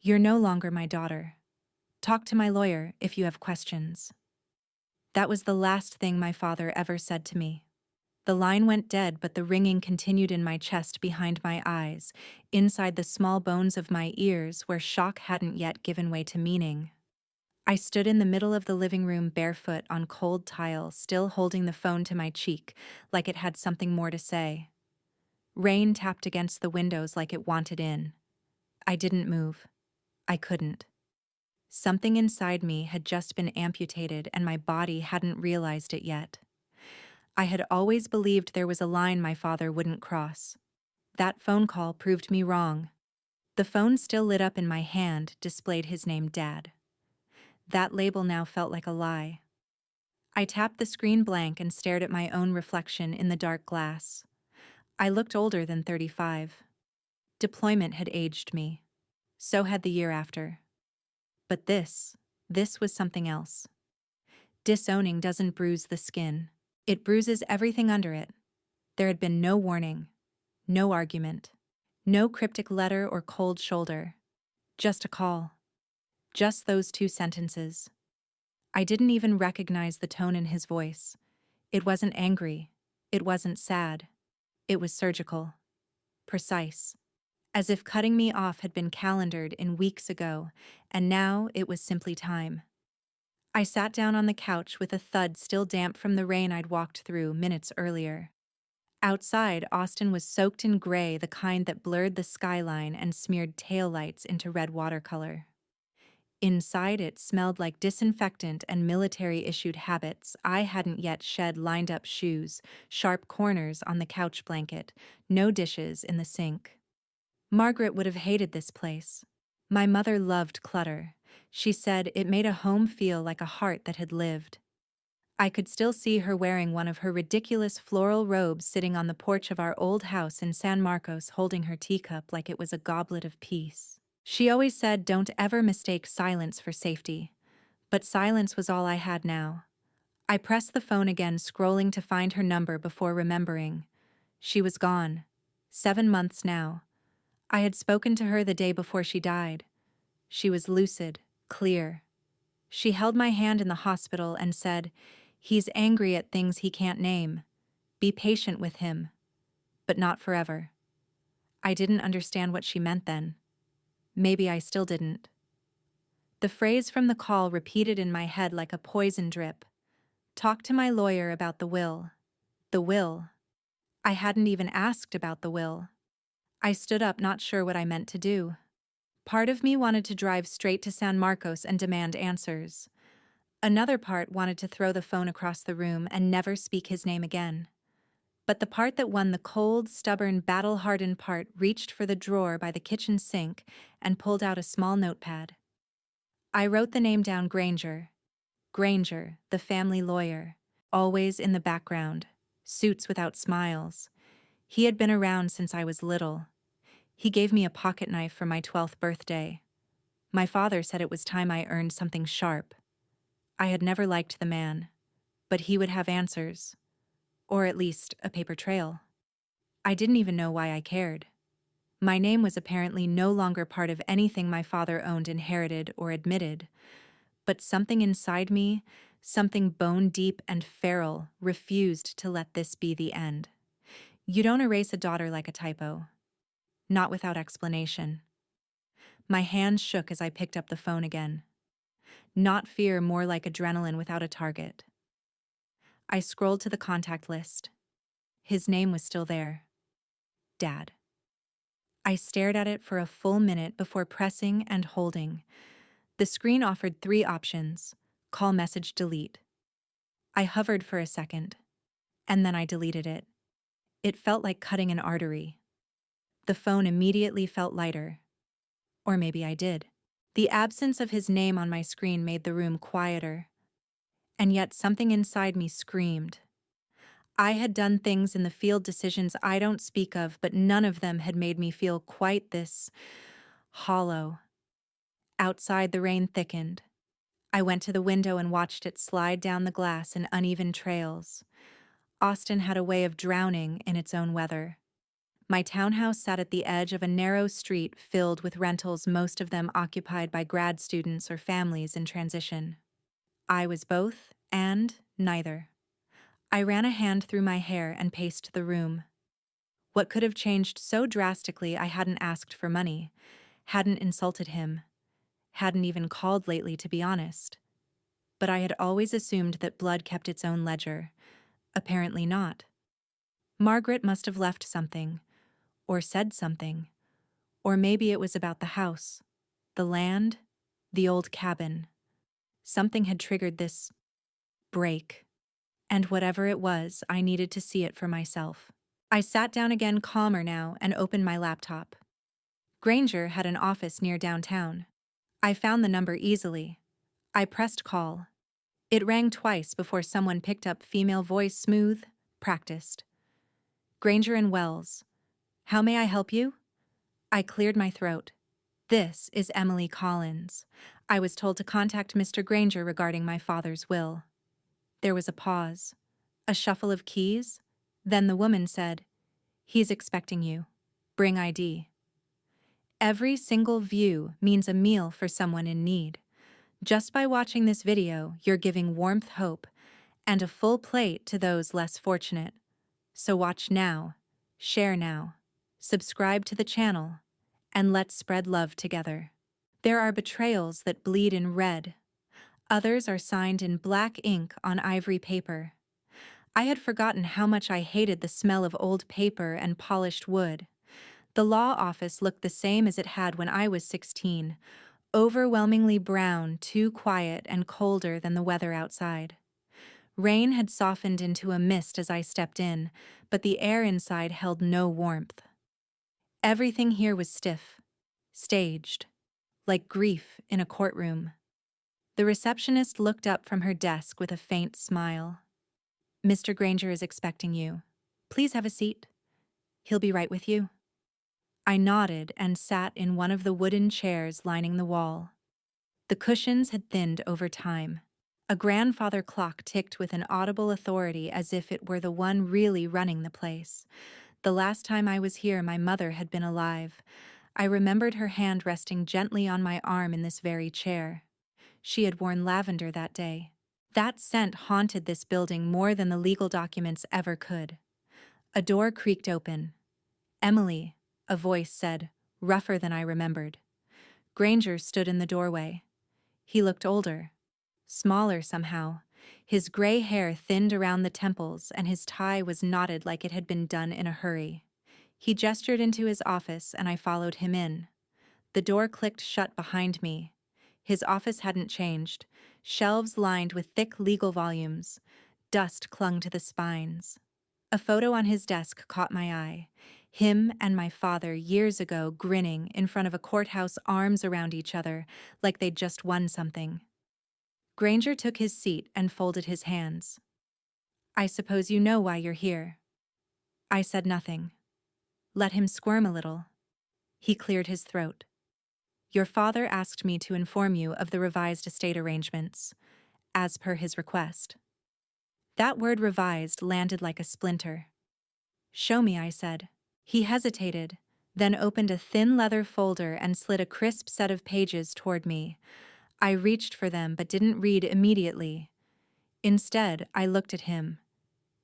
You're no longer my daughter. Talk to my lawyer if you have questions. That was the last thing my father ever said to me. The line went dead, but the ringing continued in my chest behind my eyes, inside the small bones of my ears where shock hadn't yet given way to meaning. I stood in the middle of the living room barefoot on cold tile, still holding the phone to my cheek, like it had something more to say. Rain tapped against the windows like it wanted in. I didn't move. I couldn't. Something inside me had just been amputated and my body hadn't realized it yet. I had always believed there was a line my father wouldn't cross. That phone call proved me wrong. The phone still lit up in my hand displayed his name, Dad. That label now felt like a lie. I tapped the screen blank and stared at my own reflection in the dark glass. I looked older than 35. Deployment had aged me. So had the year after. But this was something else. Disowning doesn't bruise the skin. It bruises everything under it. There had been no warning, no argument, no cryptic letter or cold shoulder. Just a call. Just those two sentences. I didn't even recognize the tone in his voice. It wasn't angry. It wasn't sad. It was surgical. Precise. As if cutting me off had been calendared in weeks ago, and now it was simply time. I sat down on the couch with a thud still damp from the rain I'd walked through minutes earlier. Outside, Austin was soaked in gray, the kind that blurred the skyline and smeared taillights into red watercolor. Inside, it smelled like disinfectant and military-issued habits I hadn't yet shed. Lined-up shoes, sharp corners on the couch blanket, no dishes in the sink. Margaret would have hated this place. My mother loved clutter. She said it made a home feel like a heart that had lived. I could still see her wearing one of her ridiculous floral robes sitting on the porch of our old house in San Marcos, holding her teacup like it was a goblet of peace. She always said don't ever mistake silence for safety. But silence was all I had now. I pressed the phone again, scrolling to find her number before remembering. She was gone. 7 months now. I had spoken to her the day before she died. She was lucid, clear. She held my hand in the hospital and said, "He's angry at things he can't name. Be patient with him. But not forever." I didn't understand what she meant then. Maybe I still didn't. The phrase from the call repeated in my head like a poison drip. Talk to my lawyer about the will. The will. I hadn't even asked about the will. I stood up, not sure what I meant to do. Part of me wanted to drive straight to San Marcos and demand answers. Another part wanted to throw the phone across the room and never speak his name again. But the part that won, the cold, stubborn, battle-hardened part, reached for the drawer by the kitchen sink and pulled out a small notepad. I wrote the name down: Granger. Granger, the family lawyer. Always in the background. Suits without smiles. He had been around since I was little. He gave me a pocket knife for my 12th birthday. My father said it was time I earned something sharp. I had never liked the man, but he would have answers. Or at least a paper trail. I didn't even know why I cared. My name was apparently no longer part of anything my father owned, inherited, or admitted. But something inside me, something bone-deep and feral, refused to let this be the end. You don't erase a daughter like a typo. Not without explanation. My hands shook as I picked up the phone again. Not fear, more like adrenaline without a target. I scrolled to the contact list. His name was still there. Dad. I stared at it for a full minute before pressing and holding. The screen offered 3 options: call, message, delete. I hovered for a second, and then I deleted it. It felt like cutting an artery. The phone immediately felt lighter. Or maybe I did. The absence of his name on my screen made the room quieter. And yet something inside me screamed. I had done things in the field, decisions I don't speak of, but none of them had made me feel quite this hollow. Outside, the rain thickened. I went to the window and watched it slide down the glass in uneven trails. Austin had a way of drowning in its own weather. My townhouse sat at the edge of a narrow street filled with rentals, most of them occupied by grad students or families in transition. I was both and neither. I ran a hand through my hair and paced the room. What could have changed so drastically? I hadn't asked for money, hadn't insulted him, hadn't even called lately, to be honest. But I had always assumed that blood kept its own ledger. Apparently not. Margaret must have left something, or said something, or maybe it was about the house, the land, the old cabin. Something had triggered this break, and whatever it was, I needed to see it for myself. I sat down again, calmer now, and opened my laptop. Granger had an office near downtown. I found the number easily. I pressed call. It rang twice before someone picked up. Female voice, smooth, practiced. Granger and Wells. How may I help you? I cleared my throat. This is Emily Collins. I was told to contact Mr. Granger regarding my father's will. There was a pause, a shuffle of keys. Then the woman said, "He's expecting you. Bring ID." Every single view means a meal for someone in need. Just by watching this video, you're giving warmth, hope, and a full plate to those less fortunate. So watch now, share now, subscribe to the channel, and let's spread love together. There are betrayals that bleed in red. Others are signed in black ink on ivory paper. I had forgotten how much I hated the smell of old paper and polished wood. The law office looked the same as it had when I was 16, overwhelmingly brown, too quiet and colder than the weather outside. Rain had softened into a mist as I stepped in, but the air inside held no warmth. Everything here was stiff, staged, like grief in a courtroom. The receptionist looked up from her desk with a faint smile. "Mr. Granger is expecting you. Please have a seat. He'll be right with you." I nodded and sat in one of the wooden chairs lining the wall. The cushions had thinned over time. A grandfather clock ticked with an audible authority, as if it were the one really running the place. The last time I was here, my mother had been alive. I remembered her hand resting gently on my arm in this very chair. She had worn lavender that day. That scent haunted this building more than the legal documents ever could. A door creaked open. "Emily," a voice said, rougher than I remembered. Granger stood in the doorway. He looked older, smaller somehow. His gray hair thinned around the temples, and his tie was knotted like it had been done in a hurry. He gestured into his office, and I followed him in. The door clicked shut behind me. His office hadn't changed. Shelves lined with thick legal volumes. Dust clung to the spines. A photo on his desk caught my eye. Him and my father years ago, grinning in front of a courthouse, arms around each other, like they'd just won something. Granger took his seat and folded his hands. "I suppose you know why you're here." I said nothing. Let him squirm a little. He cleared his throat. "Your father asked me to inform you of the revised estate arrangements, as per his request." That word "revised" landed like a splinter. "Show me," I said. He hesitated, then opened a thin leather folder and slid a crisp set of pages toward me. I reached for them but didn't read immediately. Instead, I looked at him.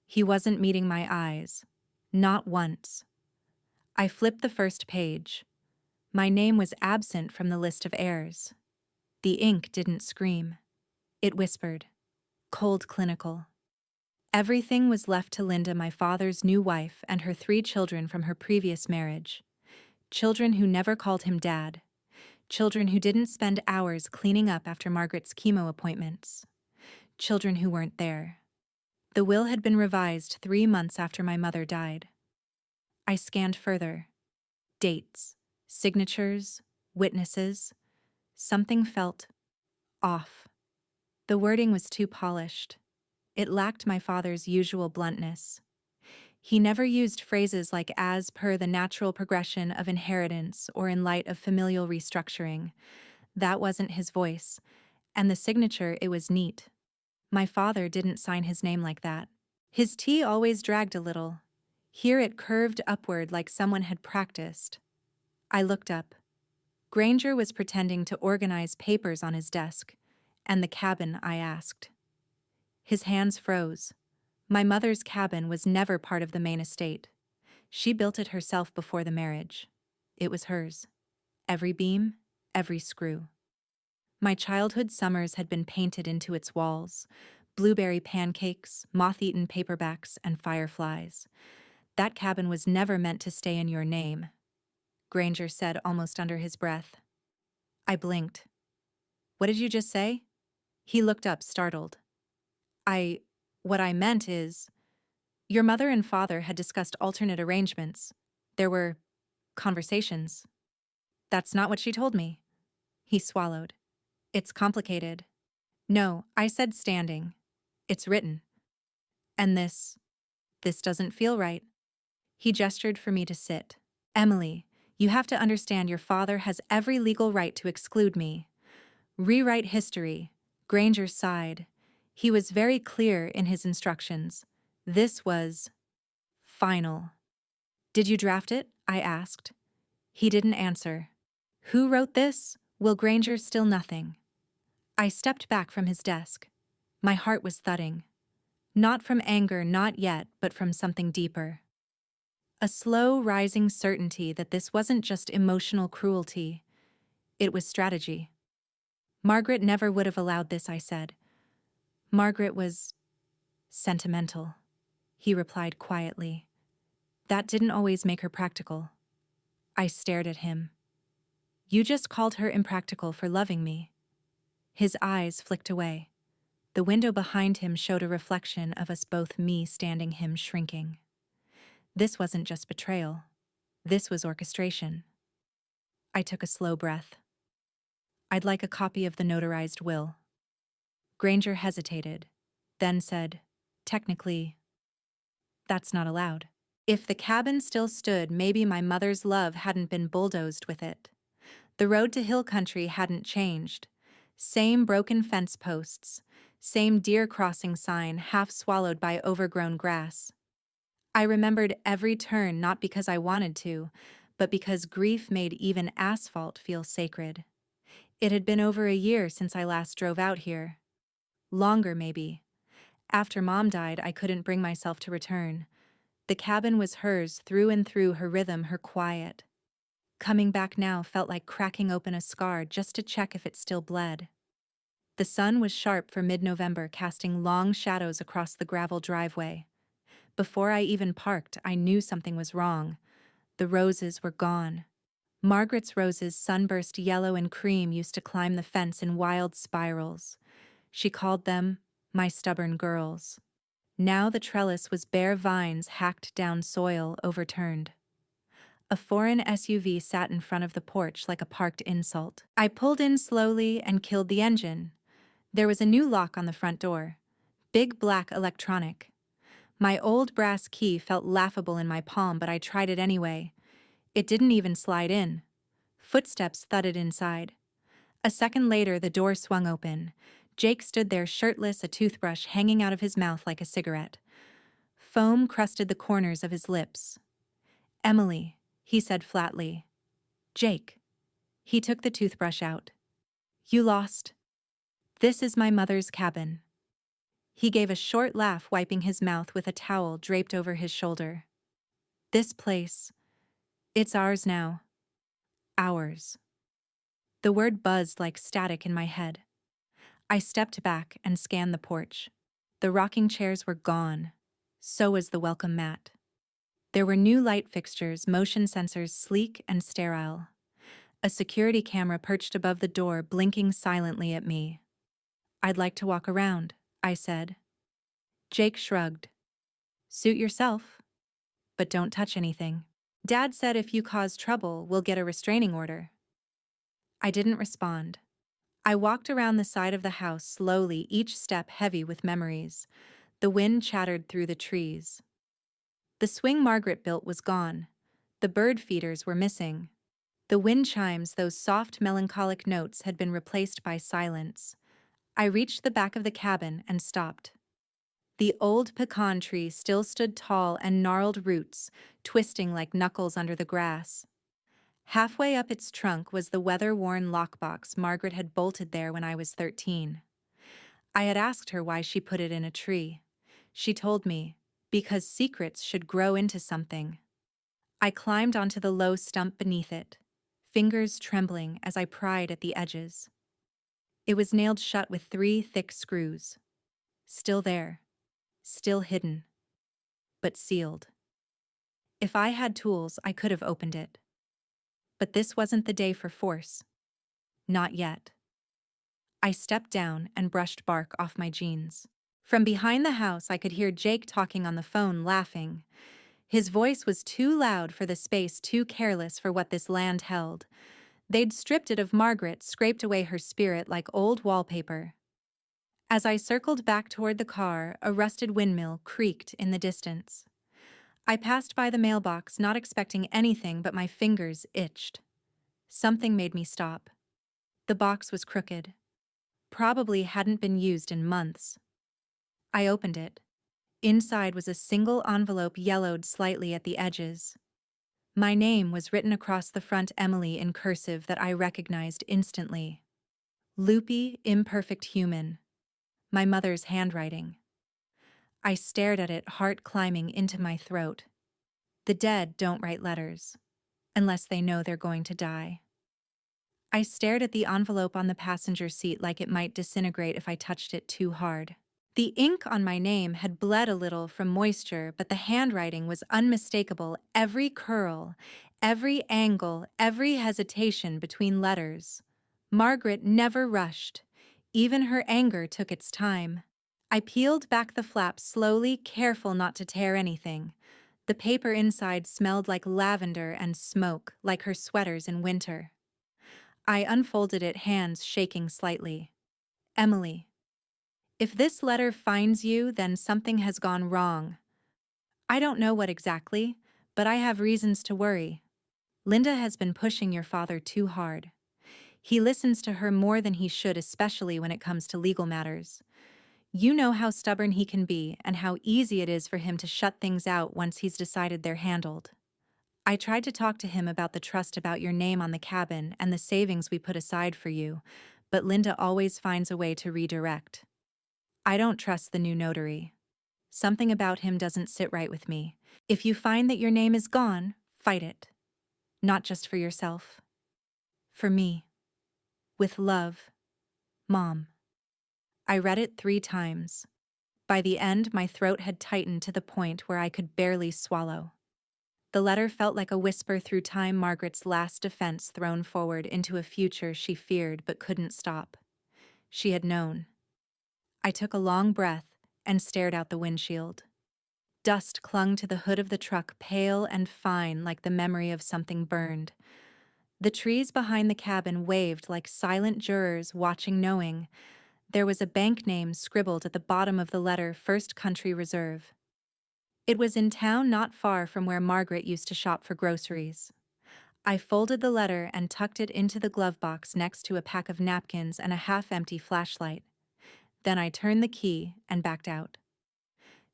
He wasn't meeting my eyes. Not once. I flipped the first page. My name was absent from the list of heirs. The ink didn't scream. It whispered. Cold, clinical. Everything was left to Linda, my father's new wife, and her 3 children from her previous marriage. Children who never called him Dad. Children who didn't spend hours cleaning up after Margaret's chemo appointments. Children who weren't there. The will had been revised 3 months after my mother died. I scanned further. Dates, signatures, witnesses. Something felt off. The wording was too polished. It lacked my father's usual bluntness. He never used phrases like "as per the natural progression of inheritance" or "in light of familial restructuring." That wasn't his voice, and the signature, it was neat. My father didn't sign his name like that. His T always dragged a little. Here it curved upward like someone had practiced. I looked up. Granger was pretending to organize papers on his desk. And the cabin, I asked. His hands froze. My mother's cabin was never part of the main estate. She built it herself before the marriage. It was hers. Every beam, every screw. My childhood summers had been painted into its walls. Blueberry pancakes, moth-eaten paperbacks, and fireflies. That cabin was never meant to stay in your name, Granger said almost under his breath. I blinked. What did you just say? He looked up, startled. What I meant is, your mother and father had discussed alternate arrangements. There were conversations. That's not what she told me. He swallowed. It's complicated. No, I said standing. It's written. And this doesn't feel right. He gestured for me to sit. Emily, you have to understand your father has every legal right to exclude me. Rewrite history. Granger sighed. He was very clear in his instructions. This was final. Did you draft it? I asked. He didn't answer. Who wrote this? Will Granger still nothing? I stepped back from his desk. My heart was thudding. Not from anger, not yet, but from something deeper. A slow, rising certainty that this wasn't just emotional cruelty. It was strategy. Margaret never would have allowed this, I said. Margaret was sentimental, he replied quietly. That didn't always make her practical. I stared at him. You just called her impractical for loving me. His eyes flicked away. The window behind him showed a reflection of us both, me standing, him shrinking. This wasn't just betrayal. This was orchestration. I took a slow breath. I'd like a copy of the notarized will. Granger hesitated, then said, technically, that's not allowed. If the cabin still stood, maybe my mother's love hadn't been bulldozed with it. The road to hill country hadn't changed. Same broken fence posts, same deer crossing sign half swallowed by overgrown grass. I remembered every turn not because I wanted to, but because grief made even asphalt feel sacred. It had been over a year since I last drove out here. Longer, maybe. After Mom died, I couldn't bring myself to return. The cabin was hers through and through, her rhythm, her quiet. Coming back now felt like cracking open a scar just to check if it still bled. The sun was sharp for mid-November, casting long shadows across the gravel driveway. Before I even parked, I knew something was wrong. The roses were gone. Margaret's roses, sunburst yellow and cream, used to climb the fence in wild spirals. She called them my stubborn girls. Now the trellis was bare vines, hacked down soil, overturned. A foreign SUV sat in front of the porch like a parked insult. I pulled in slowly and killed the engine. There was a new lock on the front door. Big black electronic. My old brass key felt laughable in my palm, but I tried it anyway. It didn't even slide in. Footsteps thudded inside. A second later, the door swung open. Jake stood there shirtless, a toothbrush hanging out of his mouth like a cigarette. Foam crusted the corners of his lips. Emily, he said flatly. Jake. He took the toothbrush out. You lost. This is my mother's cabin. He gave a short laugh, wiping his mouth with a towel draped over his shoulder. This place. It's ours now. Ours. The word buzzed like static in my head. I stepped back and scanned the porch. The rocking chairs were gone. So was the welcome mat. There were new light fixtures, motion sensors, sleek and sterile. A security camera perched above the door, blinking silently at me. I'd like to walk around, I said. Jake shrugged. Suit yourself. But don't touch anything. Dad said if you cause trouble, we'll get a restraining order. I didn't respond. I walked around the side of the house slowly, each step heavy with memories. The wind chattered through the trees. The swing Margaret built was gone. The bird feeders were missing. The wind chimes, those soft, melancholic notes, had been replaced by silence. I reached the back of the cabin and stopped. The old pecan tree still stood tall and gnarled roots, twisting like knuckles under the grass. Halfway up its trunk was the weather-worn lockbox Margaret had bolted there when I was 13. I had asked her why she put it in a tree. She told me, because secrets should grow into something. I climbed onto the low stump beneath it, fingers trembling as I pried at the edges. It was nailed shut with 3 thick screws. Still there, still hidden, but sealed. If I had tools, I could have opened it. But this wasn't the day for force. Not yet. I stepped down and brushed bark off my jeans. From behind the house, I could hear Jake talking on the phone, laughing. His voice was too loud for the space, too careless for what this land held. They'd stripped it of Margaret, scraped away her spirit like old wallpaper. As I circled back toward the car, a rusted windmill creaked in the distance. I passed by the mailbox, not expecting anything, but my fingers itched. Something made me stop. The box was crooked. Probably hadn't been used in months. I opened it. Inside was a single envelope, yellowed slightly at the edges. My name was written across the front, Emily, in cursive that I recognized instantly. Loopy, imperfect human. My mother's handwriting. I stared at it, heart climbing into my throat. The dead don't write letters, unless they know they're going to die. I stared at the envelope on the passenger seat like it might disintegrate if I touched it too hard. The ink on my name had bled a little from moisture, but the handwriting was unmistakable. Every curl, every angle, every hesitation between letters. Margaret never rushed. Even her anger took its time. I peeled back the flap slowly, careful not to tear anything. The paper inside smelled like lavender and smoke, like her sweaters in winter. I unfolded it, hands shaking slightly. Emily. If this letter finds you, then something has gone wrong. I don't know what exactly, but I have reasons to worry. Linda has been pushing your father too hard. He listens to her more than he should, especially when it comes to legal matters. You know how stubborn he can be and how easy it is for him to shut things out once he's decided they're handled. I tried to talk to him about the trust, about your name on the cabin and the savings we put aside for you, but Linda always finds a way to redirect. I don't trust the new notary. Something about him doesn't sit right with me. If you find that your name is gone, fight it. Not just for yourself. For me. With love. Mom. I read it 3 times. By the end, my throat had tightened to the point where I could barely swallow. The letter felt like a whisper through time, Margaret's last defense thrown forward into a future she feared but couldn't stop. She had known. I took a long breath and stared out the windshield. Dust clung to the hood of the truck, pale and fine like the memory of something burned. The trees behind the cabin waved like silent jurors watching, knowing. There was a bank name scribbled at the bottom of the letter, First Country Reserve. It was in town not far from where Margaret used to shop for groceries. I folded the letter and tucked it into the glove box next to a pack of napkins and a half-empty flashlight. Then I turned the key and backed out.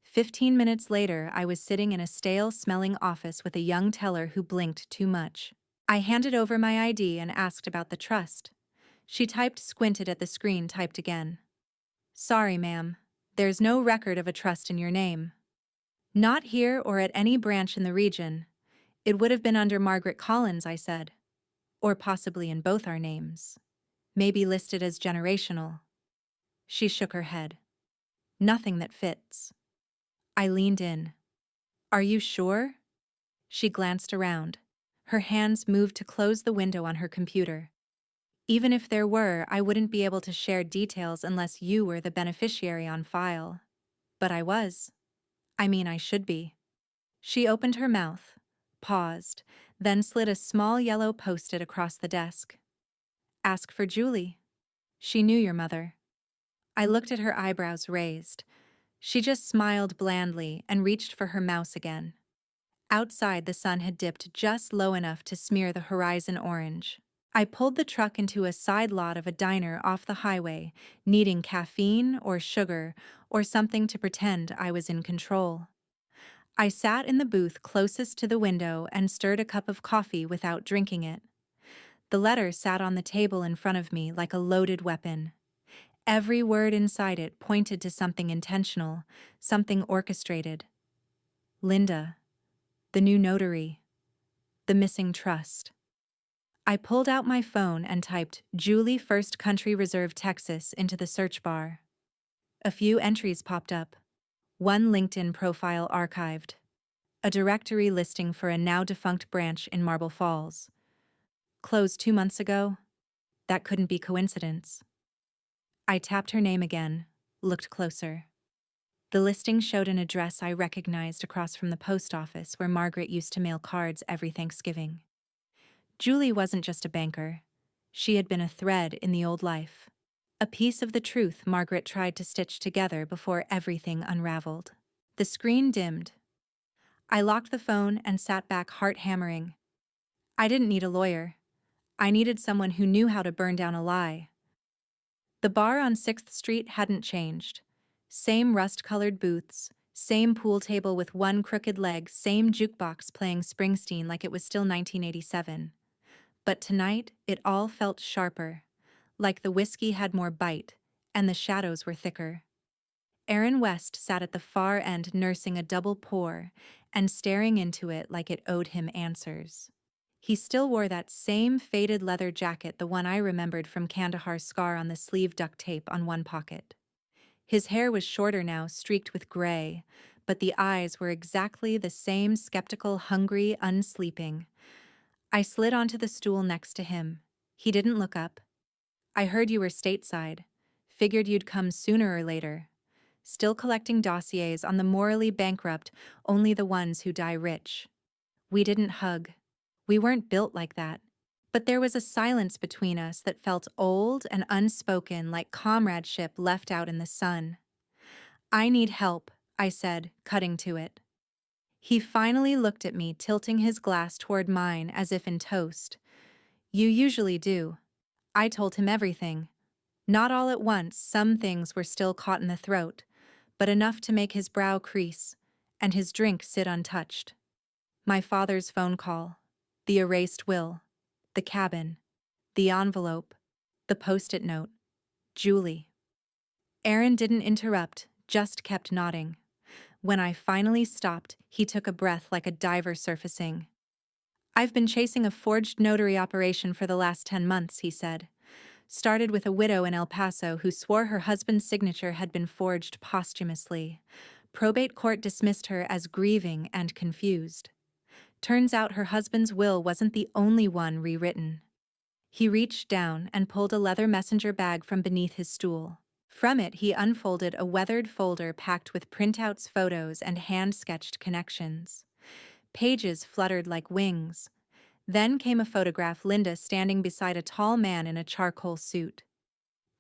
15 minutes later, I was sitting in a stale-smelling office with a young teller who blinked too much. I handed over my ID and asked about the trust. She typed, squinted at the screen, typed again. Sorry, ma'am. There's no record of a trust in your name. Not here or at any branch in the region. It would have been under Margaret Collins, I said. Or possibly in both our names. Maybe listed as generational. She shook her head. Nothing that fits. I leaned in. Are you sure? She glanced around. Her hands moved to close the window on her computer. Even if there were, I wouldn't be able to share details unless you were the beneficiary on file. But I was. I should be. She opened her mouth, paused, then slid a small yellow post-it across the desk. Ask for Julie. She knew your mother. I looked at her, eyebrows raised. She just smiled blandly and reached for her mouse again. Outside, the sun had dipped just low enough to smear the horizon orange. I pulled the truck into a side lot of a diner off the highway, needing caffeine or sugar or something to pretend I was in control. I sat in the booth closest to the window and stirred a cup of coffee without drinking it. The letter sat on the table in front of me like a loaded weapon. Every word inside it pointed to something intentional, something orchestrated. Linda, the new notary, the missing trust. I pulled out my phone and typed Julie First Country Reserve Texas into the search bar. A few entries popped up. One LinkedIn profile archived. A directory listing for a now-defunct branch in Marble Falls. Closed 2 months ago? That couldn't be coincidence. I tapped her name again, looked closer. The listing showed an address I recognized across from the post office where Margaret used to mail cards every Thanksgiving. Julie wasn't just a banker. She had been a thread in the old life. A piece of the truth Margaret tried to stitch together before everything unraveled. The screen dimmed. I locked the phone and sat back, heart hammering. I didn't need a lawyer. I needed someone who knew how to burn down a lie. The bar on 6th Street hadn't changed. Same rust-colored booths, same pool table with one crooked leg, same jukebox playing Springsteen like it was still 1987. But tonight, it all felt sharper, like the whiskey had more bite, and the shadows were thicker. Aaron West sat at the far end nursing a double pour and staring into it like it owed him answers. He still wore that same faded leather jacket, the one I remembered from Kandahar's scar on the sleeve, duct tape on one pocket. His hair was shorter now, streaked with gray, but the eyes were exactly the same, skeptical, hungry, unsleeping. I slid onto the stool next to him. He didn't look up. I heard you were stateside. Figured you'd come sooner or later. Still collecting dossiers on the morally bankrupt, only the ones who die rich. We didn't hug. We weren't built like that. But there was a silence between us that felt old and unspoken, like comradeship left out in the sun. I need help, I said, cutting to it. He finally looked at me, tilting his glass toward mine as if in toast. You usually do. I told him everything. Not all at once, some things were still caught in the throat, but enough to make his brow crease, and his drink sit untouched. My father's phone call, the erased will, the cabin, the envelope, the post-it note, Julie. Aaron didn't interrupt, just kept nodding. When I finally stopped, he took a breath like a diver surfacing. I've been chasing a forged notary operation for the last 10 months, he said. Started with a widow in El Paso who swore her husband's signature had been forged posthumously. Probate court dismissed her as grieving and confused. Turns out her husband's will wasn't the only one rewritten. He reached down and pulled a leather messenger bag from beneath his stool. From it, he unfolded a weathered folder packed with printouts, photos, and hand-sketched connections. Pages fluttered like wings. Then came a photograph, Linda standing beside a tall man in a charcoal suit.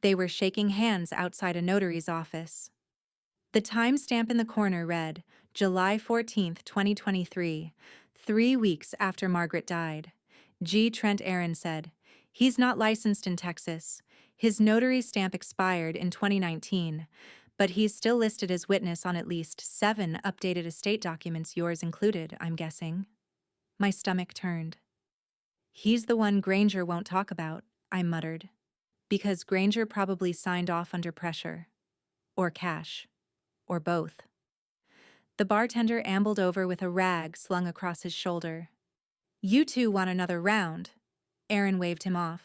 They were shaking hands outside a notary's office. The timestamp in the corner read, July 14, 2023, 3 weeks after Margaret died. G. Trent Aaron said, he's not licensed in Texas. His notary stamp expired in 2019, but he's still listed as witness on at least 7 updated estate documents, yours included, I'm guessing. My stomach turned. He's the one Granger won't talk about, I muttered. Because Granger probably signed off under pressure. Or cash. Or both. The bartender ambled over with a rag slung across his shoulder. You two want another round? Aaron waved him off.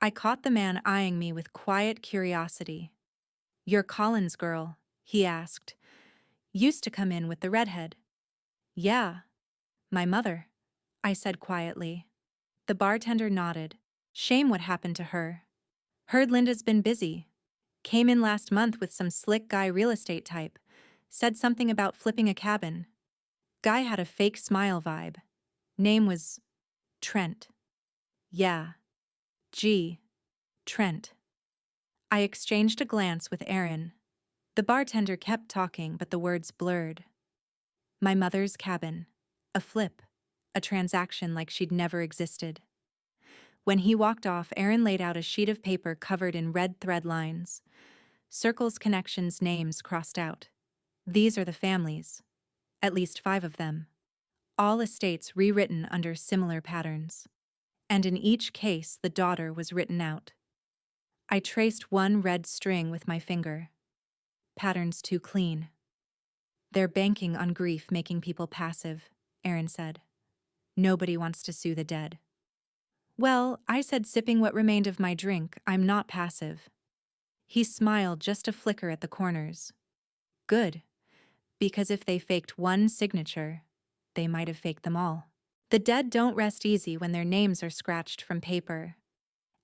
I caught the man eyeing me with quiet curiosity. You're Collins' girl, he asked. Used to come in with the redhead. Yeah. My mother, I said quietly. The bartender nodded. Shame what happened to her. Heard Linda's been busy. Came in last month with some slick guy real estate type. Said something about flipping a cabin. Guy had a fake smile vibe. Name was Trent. Yeah. G. Trent. I exchanged a glance with Aaron. The bartender kept talking, but the words blurred. My mother's cabin. A flip. A transaction like she'd never existed. When he walked off, Aaron laid out a sheet of paper covered in red thread lines. Circles, connections, names crossed out. These are the families. At least 5 of them. All estates rewritten under similar patterns. And in each case, the daughter was written out. I traced one red string with my finger. Patterns too clean. They're banking on grief making people passive, Aaron said. Nobody wants to sue the dead. Well, I said, sipping what remained of my drink, I'm not passive. He smiled just a flicker at the corners. Good, because if they faked one signature, they might have faked them all. The dead don't rest easy when their names are scratched from paper.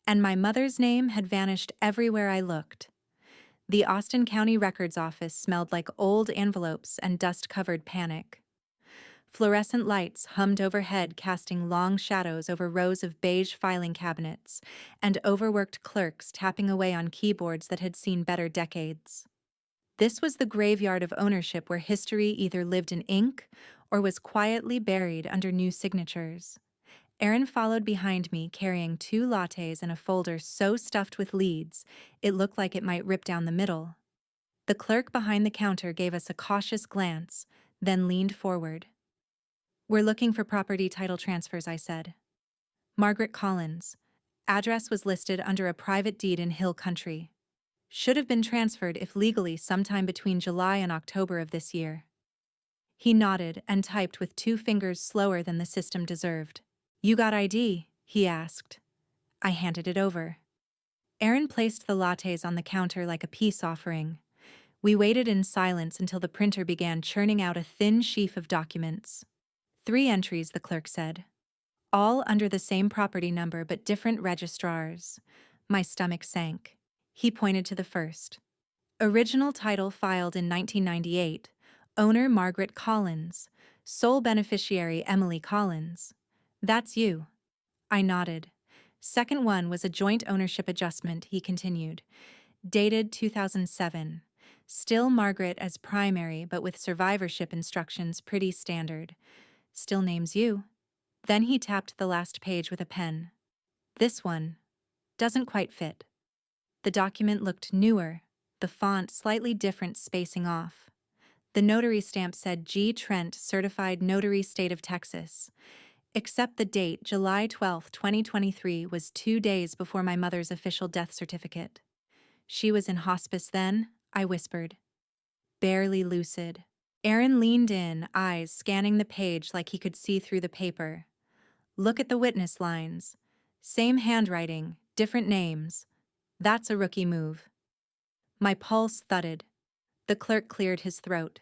And my mother's name had vanished everywhere I looked. The Austin County Records Office smelled like old envelopes and dust-covered panic. Fluorescent lights hummed overhead, casting long shadows over rows of beige filing cabinets, and overworked clerks tapping away on keyboards that had seen better decades. This was the graveyard of ownership where history either lived in ink or was quietly buried under new signatures. Aaron followed behind me, carrying 2 lattes and a folder so stuffed with leads, it looked like it might rip down the middle. The clerk behind the counter gave us a cautious glance, then leaned forward. We're looking for property title transfers, I said. Margaret Collins. Address was listed under a private deed in Hill Country. Should have been transferred if legally sometime between July and October of this year. He nodded and typed with 2 fingers slower than the system deserved. You got ID? He asked. I handed it over. Aaron placed the lattes on the counter like a peace offering. We waited in silence until the printer began churning out a thin sheaf of documents. 3 entries, the clerk said. All under the same property number but different registrars. My stomach sank. He pointed to the first. Original title filed in 1998. Owner Margaret Collins. Sole beneficiary Emily Collins. That's you. I nodded. Second one was a joint ownership adjustment, he continued. Dated 2007. Still Margaret as primary, but with survivorship instructions pretty standard. Still names you. Then he tapped the last page with a pen. This one doesn't quite fit. The document looked newer, the font slightly different, spacing off. The notary stamp said G. Trent, Certified Notary, State of Texas. Except the date, July 12, 2023, was 2 days before my mother's official death certificate. She was in hospice then, I whispered. Barely lucid. Aaron leaned in, eyes scanning the page like he could see through the paper. Look at the witness lines. Same handwriting, different names. That's a rookie move. My pulse thudded. The clerk cleared his throat.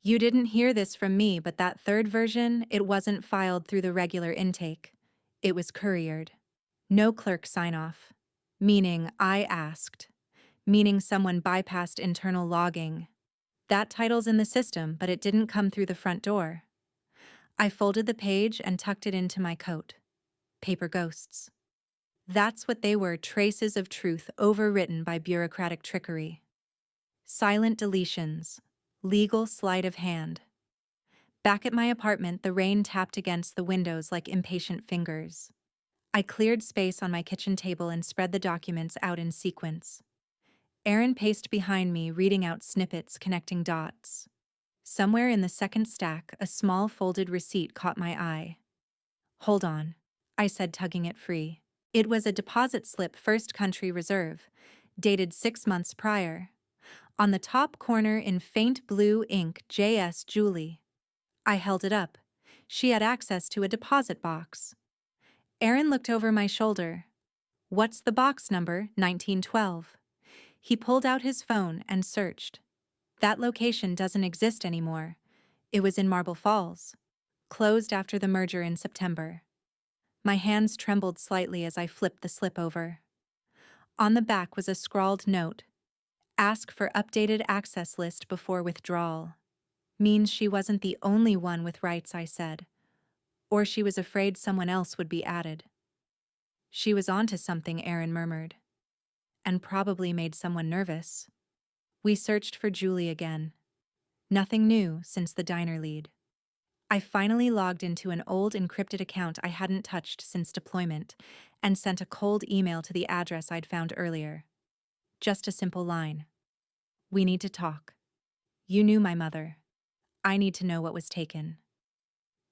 You didn't hear this from me, but that third version, it wasn't filed through the regular intake. It was couriered. No clerk sign-off. Meaning I asked. Meaning someone bypassed internal logging. That title's in the system, but it didn't come through the front door. I folded the page and tucked it into my coat. Paper ghosts. That's what they were, traces of truth overwritten by bureaucratic trickery. Silent deletions. Legal sleight of hand. Back at my apartment, the rain tapped against the windows like impatient fingers. I cleared space on my kitchen table and spread the documents out in sequence. Aaron paced behind me, reading out snippets, connecting dots. Somewhere in the second stack, a small folded receipt caught my eye. Hold on, I said, tugging it free. It was a deposit slip, First Country Reserve, dated 6 months prior. On the top corner in faint blue ink, J.S. Julie. I held it up. She had access to a deposit box. Aaron looked over my shoulder. What's the box number? 1912. He pulled out his phone and searched. That location doesn't exist anymore. It was in Marble Falls. Closed after the merger in September. My hands trembled slightly as I flipped the slip over. On the back was a scrawled note. Ask for updated access list before withdrawal. Means she wasn't the only one with rights, I said. Or she was afraid someone else would be added. She was onto something, Aaron murmured. And probably made someone nervous. We searched for Julie again. Nothing new since the diner lead. I finally logged into an old encrypted account I hadn't touched since deployment and sent a cold email to the address I'd found earlier. Just a simple line. We need to talk. You knew my mother. I need to know what was taken.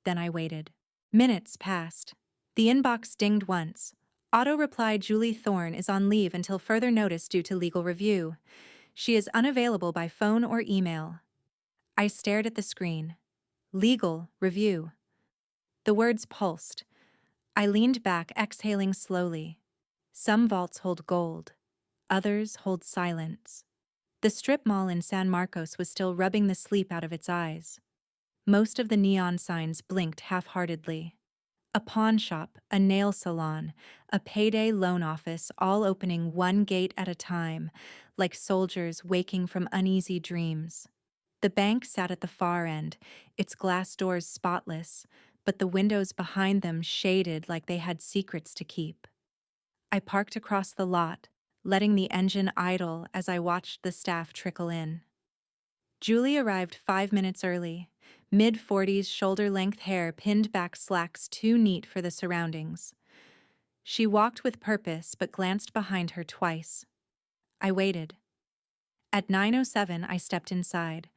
Then I waited. Minutes passed. The inbox dinged once. Auto reply: Julie Thorne is on leave until further notice due to legal review. She is unavailable by phone or email. I stared at the screen. Legal review. The words pulsed. I leaned back, exhaling slowly. Some vaults hold gold. Others hold silence. The strip mall in San Marcos was still rubbing the sleep out of its eyes. Most of the neon signs blinked half-heartedly. A pawn shop, a nail salon, a payday loan office, all opening one gate at a time, like soldiers waking from uneasy dreams. The bank sat at the far end, its glass doors spotless, but the windows behind them shaded like they had secrets to keep. I parked across the lot, letting the engine idle as I watched the staff trickle in. Julie arrived 5 minutes early, mid-40s, shoulder-length hair, pinned back slacks too neat for the surroundings. She walked with purpose but glanced behind her twice. I waited. At 9:07, I stepped inside.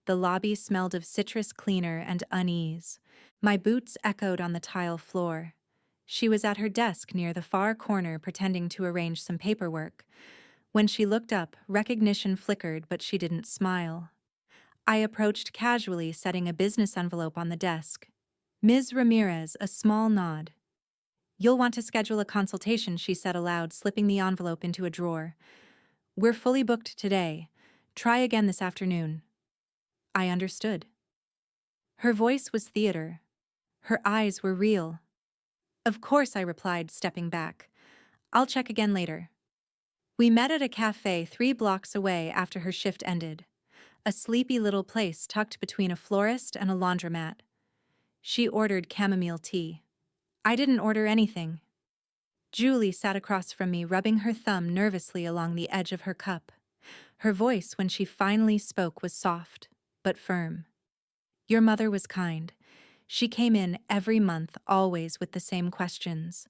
The lobby smelled of citrus cleaner and unease. My boots echoed on the tile floor. She was at her desk near the far corner pretending to arrange some paperwork. When she looked up, recognition flickered, but she didn't smile. I approached casually, setting a business envelope on the desk. Ms. Ramirez, a small nod. You'll want to schedule a consultation, she said aloud, slipping the envelope into a drawer. We're fully booked today. Try again this afternoon. I understood. Her voice was theater. Her eyes were real. Of course, I replied, stepping back. I'll check again later. We met at a cafe 3 blocks away after her shift ended. A sleepy little place tucked between a florist and a laundromat. She ordered chamomile tea. I didn't order anything. Julie sat across from me, rubbing her thumb nervously along the edge of her cup. Her voice, when she finally spoke, was soft, but firm. Your mother was kind. She came in every month, always with the same questions.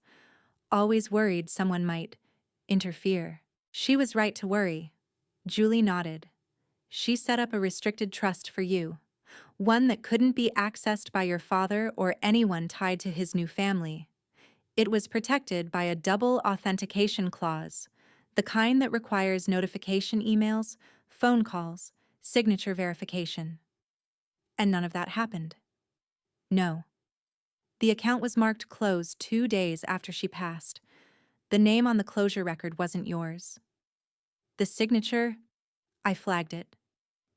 Always worried someone might interfere. She was right to worry. Julie nodded. She set up a restricted trust for you, one that couldn't be accessed by your father or anyone tied to his new family. It was protected by a double authentication clause, the kind that requires notification emails, phone calls, signature verification. And none of that happened. No. The account was marked closed 2 days after she passed. The name on the closure record wasn't yours. The signature, I flagged it.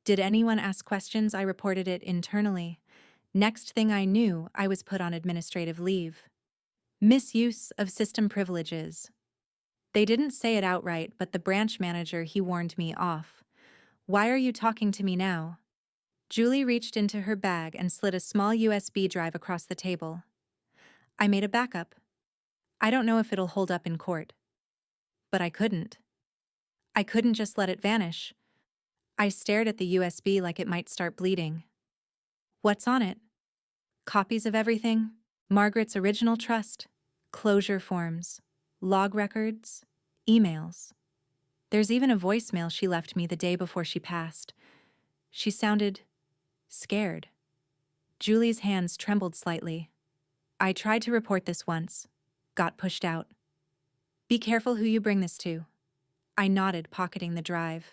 Did anyone ask questions? I reported it internally. Next thing I knew, I was put on administrative leave. Misuse of system privileges. They didn't say it outright, but the branch manager, he warned me off. Why are you talking to me now? Julie reached into her bag and slid a small USB drive across the table. I made a backup. I don't know if it'll hold up in court. But I couldn't. I couldn't just let it vanish. I stared at the USB like it might start bleeding. What's on it? Copies of everything? Margaret's original trust, closure forms, log records, emails. There's even a voicemail she left me the day before she passed. She sounded scared. Julie's hands trembled slightly. I tried to report this once. Got pushed out. Be careful who you bring this to. I nodded, pocketing the drive.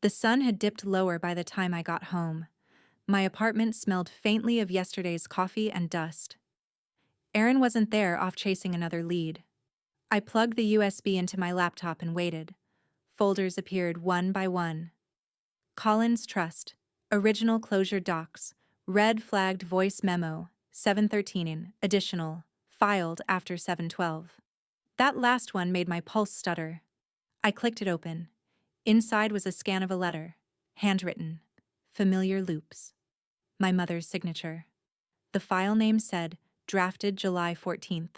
The sun had dipped lower by the time I got home. My apartment smelled faintly of yesterday's coffee and dust. Aaron wasn't there, off chasing another lead. I plugged the USB into my laptop and waited. Folders appeared one by one. Collins Trust, original closure docs, red flagged voice memo, 713 in, additional, filed after 712. That last one made my pulse stutter. I clicked it open. Inside was a scan of a letter, handwritten, familiar loops. My mother's signature. The file name said, drafted July 14th,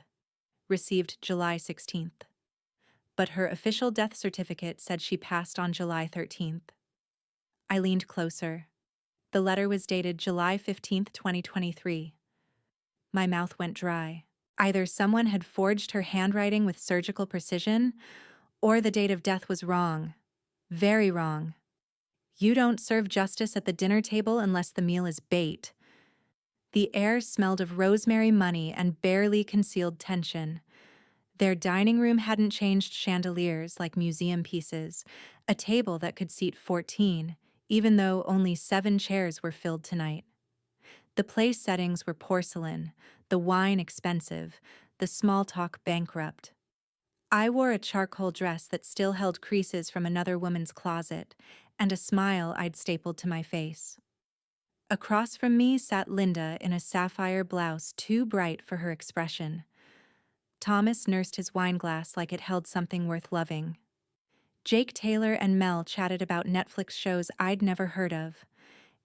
received July 16th. But her official death certificate said she passed on July 13th. I leaned closer. The letter was dated July 15th, 2023. My mouth went dry. Either someone had forged her handwriting with surgical precision, or the date of death was wrong. Very wrong. You don't serve justice at the dinner table unless the meal is bait. The air smelled of rosemary money and barely concealed tension. Their dining room hadn't changed chandeliers like museum pieces, a table that could seat 14, even though only 7 chairs were filled tonight. The place settings were porcelain, the wine expensive, the small talk bankrupt. I wore a charcoal dress that still held creases from another woman's closet, and a smile I'd stapled to my face. Across from me sat Linda in a sapphire blouse too bright for her expression. Thomas nursed his wineglass like it held something worth loving. Jake Taylor and Mel chatted about Netflix shows I'd never heard of.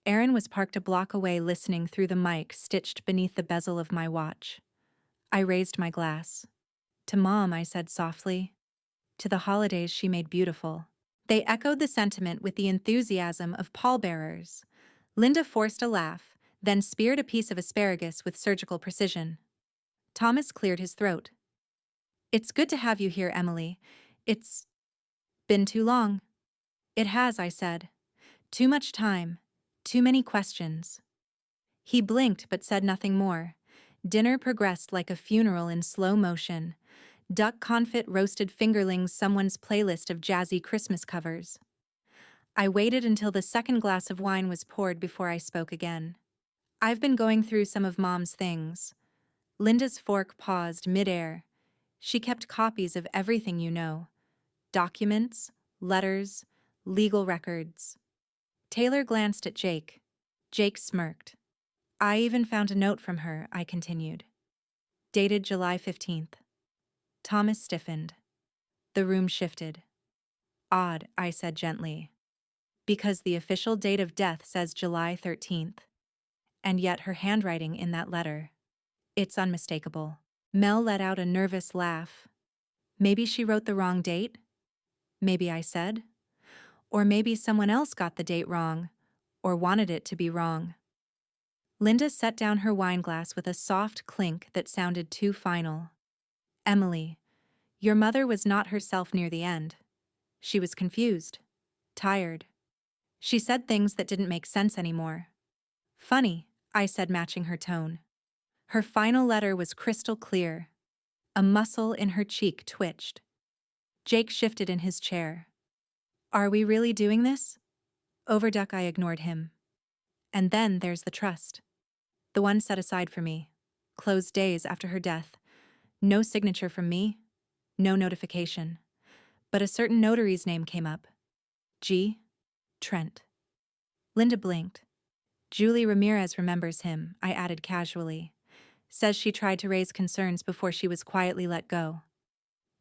Aaron was parked a block away listening through the mic stitched beneath the bezel of my watch. I raised my glass. To Mom, I said softly. To the holidays she made beautiful. They echoed the sentiment with the enthusiasm of pallbearers. Linda forced a laugh, then speared a piece of asparagus with surgical precision. Thomas cleared his throat. It's good to have you here, Emily. It's been too long. It has, I said. Too much time. Too many questions. He blinked but said nothing more. Dinner progressed like a funeral in slow motion. Duck confit roasted fingerlings someone's playlist of jazzy Christmas covers. I waited until the second glass of wine was poured before I spoke again. I've been going through some of Mom's things. Linda's fork paused midair. She kept copies of everything you know. Documents, letters, legal records. Taylor glanced at Jake. Jake smirked. I even found a note from her, I continued. Dated July 15th. Thomas stiffened. The room shifted. Odd, I said gently. Because the official date of death says July 13th. And yet her handwriting in that letter. It's unmistakable. Mel let out a nervous laugh. Maybe she wrote the wrong date? Maybe I said. Or maybe someone else got the date wrong, or wanted it to be wrong. Linda set down her wineglass with a soft clink that sounded too final. Emily, your mother was not herself near the end. She was confused, tired. She said things that didn't make sense anymore. Funny, I said, matching her tone. Her final letter was crystal clear. A muscle in her cheek twitched. Jake shifted in his chair. Are we really doing this? Overduck, I ignored him. And then there's the trust. The one set aside for me. Closed days after her death. No signature from me. No notification. But a certain notary's name came up. G. Trent. Linda blinked. Julie Ramirez remembers him, I added casually. Says she tried to raise concerns before she was quietly let go.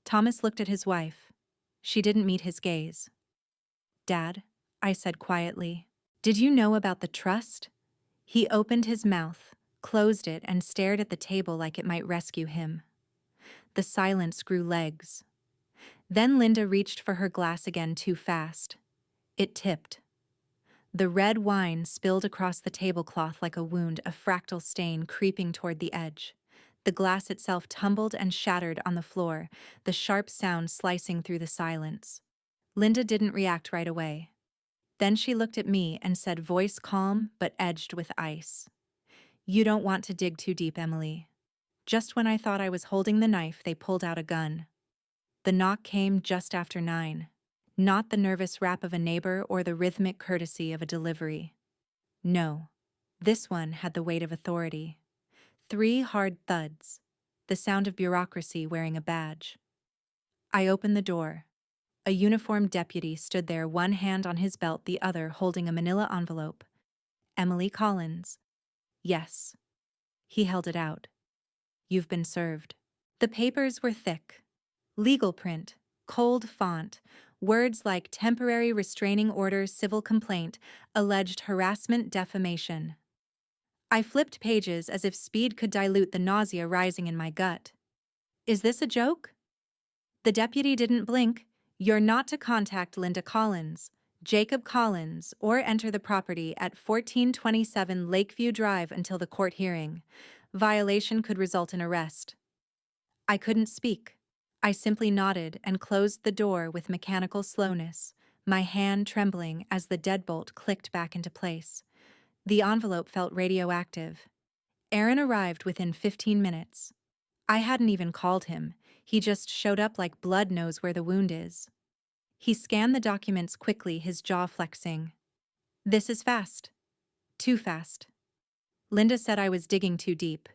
Thomas looked at his wife. She didn't meet his gaze. Dad, I said quietly, did you know about the trust? He opened his mouth, closed it, and stared at the table like it might rescue him. The silence grew legs. Then Linda reached for her glass again too fast. It tipped. The red wine spilled across the tablecloth like a wound, a fractal stain creeping toward the edge. The glass itself tumbled and shattered on the floor, the sharp sound slicing through the silence. Linda didn't react right away. Then she looked at me and said, voice calm but edged with ice. You don't want to dig too deep, Emily. Just when I thought I was holding the knife, they pulled out a gun. The knock came just after 9. Not the nervous rap of a neighbor or the rhythmic courtesy of a delivery. No, this one had the weight of authority. 3 hard thuds, the sound of bureaucracy wearing a badge. I opened the door. A uniformed deputy stood there, one hand on his belt, the other holding a manila envelope. Emily Collins. Yes. He held it out. You've been served. The papers were thick. Legal print, cold font, words like temporary restraining order, civil complaint, alleged harassment, defamation. I flipped pages as if speed could dilute the nausea rising in my gut. Is this a joke? The deputy didn't blink. You're not to contact Linda Collins. Jacob Collins, or enter the property at 1427 Lakeview Drive until the court hearing. Violation could result in arrest. I couldn't speak. I simply nodded and closed the door with mechanical slowness, my hand trembling as the deadbolt clicked back into place. The envelope felt radioactive. Aaron arrived within 15 minutes. I hadn't even called him. He just showed up like blood knows where the wound is. He scanned the documents quickly, his jaw flexing. This is fast. Too fast. Linda said I was digging too deep.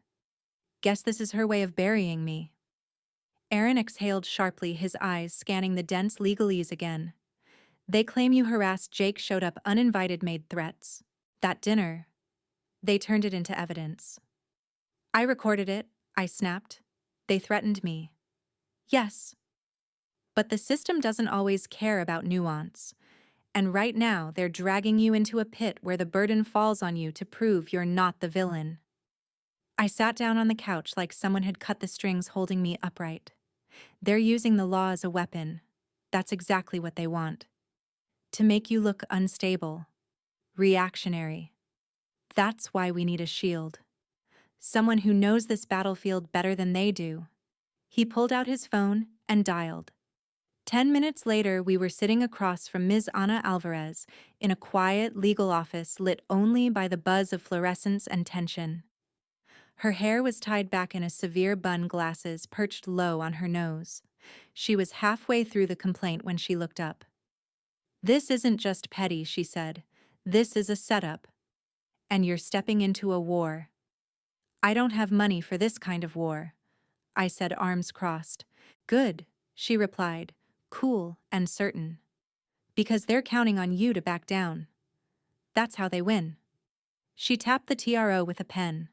Guess this is her way of burying me. Aaron exhaled sharply, his eyes scanning the dense legalese again. They claim you harassed Jake, showed up uninvited, made threats. That dinner. They turned it into evidence. I recorded it, I snapped. They threatened me. Yes. But the system doesn't always care about nuance. And right now they're dragging you into a pit where the burden falls on you to prove you're not the villain. I sat down on the couch like someone had cut the strings holding me upright. They're using the law as a weapon. That's exactly what they want. To make you look unstable, reactionary. That's why we need a shield. Someone who knows this battlefield better than they do. He pulled out his phone and dialed. 10 minutes later, we were sitting across from Ms. Ana Alvarez in a quiet legal office lit only by the buzz of fluorescence and tension. Her hair was tied back in a severe bun, glasses perched low on her nose. She was halfway through the complaint when she looked up. This isn't just petty, she said. This is a setup. And you're stepping into a war. I don't have money for this kind of war. I said, arms crossed. Good, she replied, cool and certain. Because they're counting on you to back down. That's how they win. She tapped the TRO with a pen.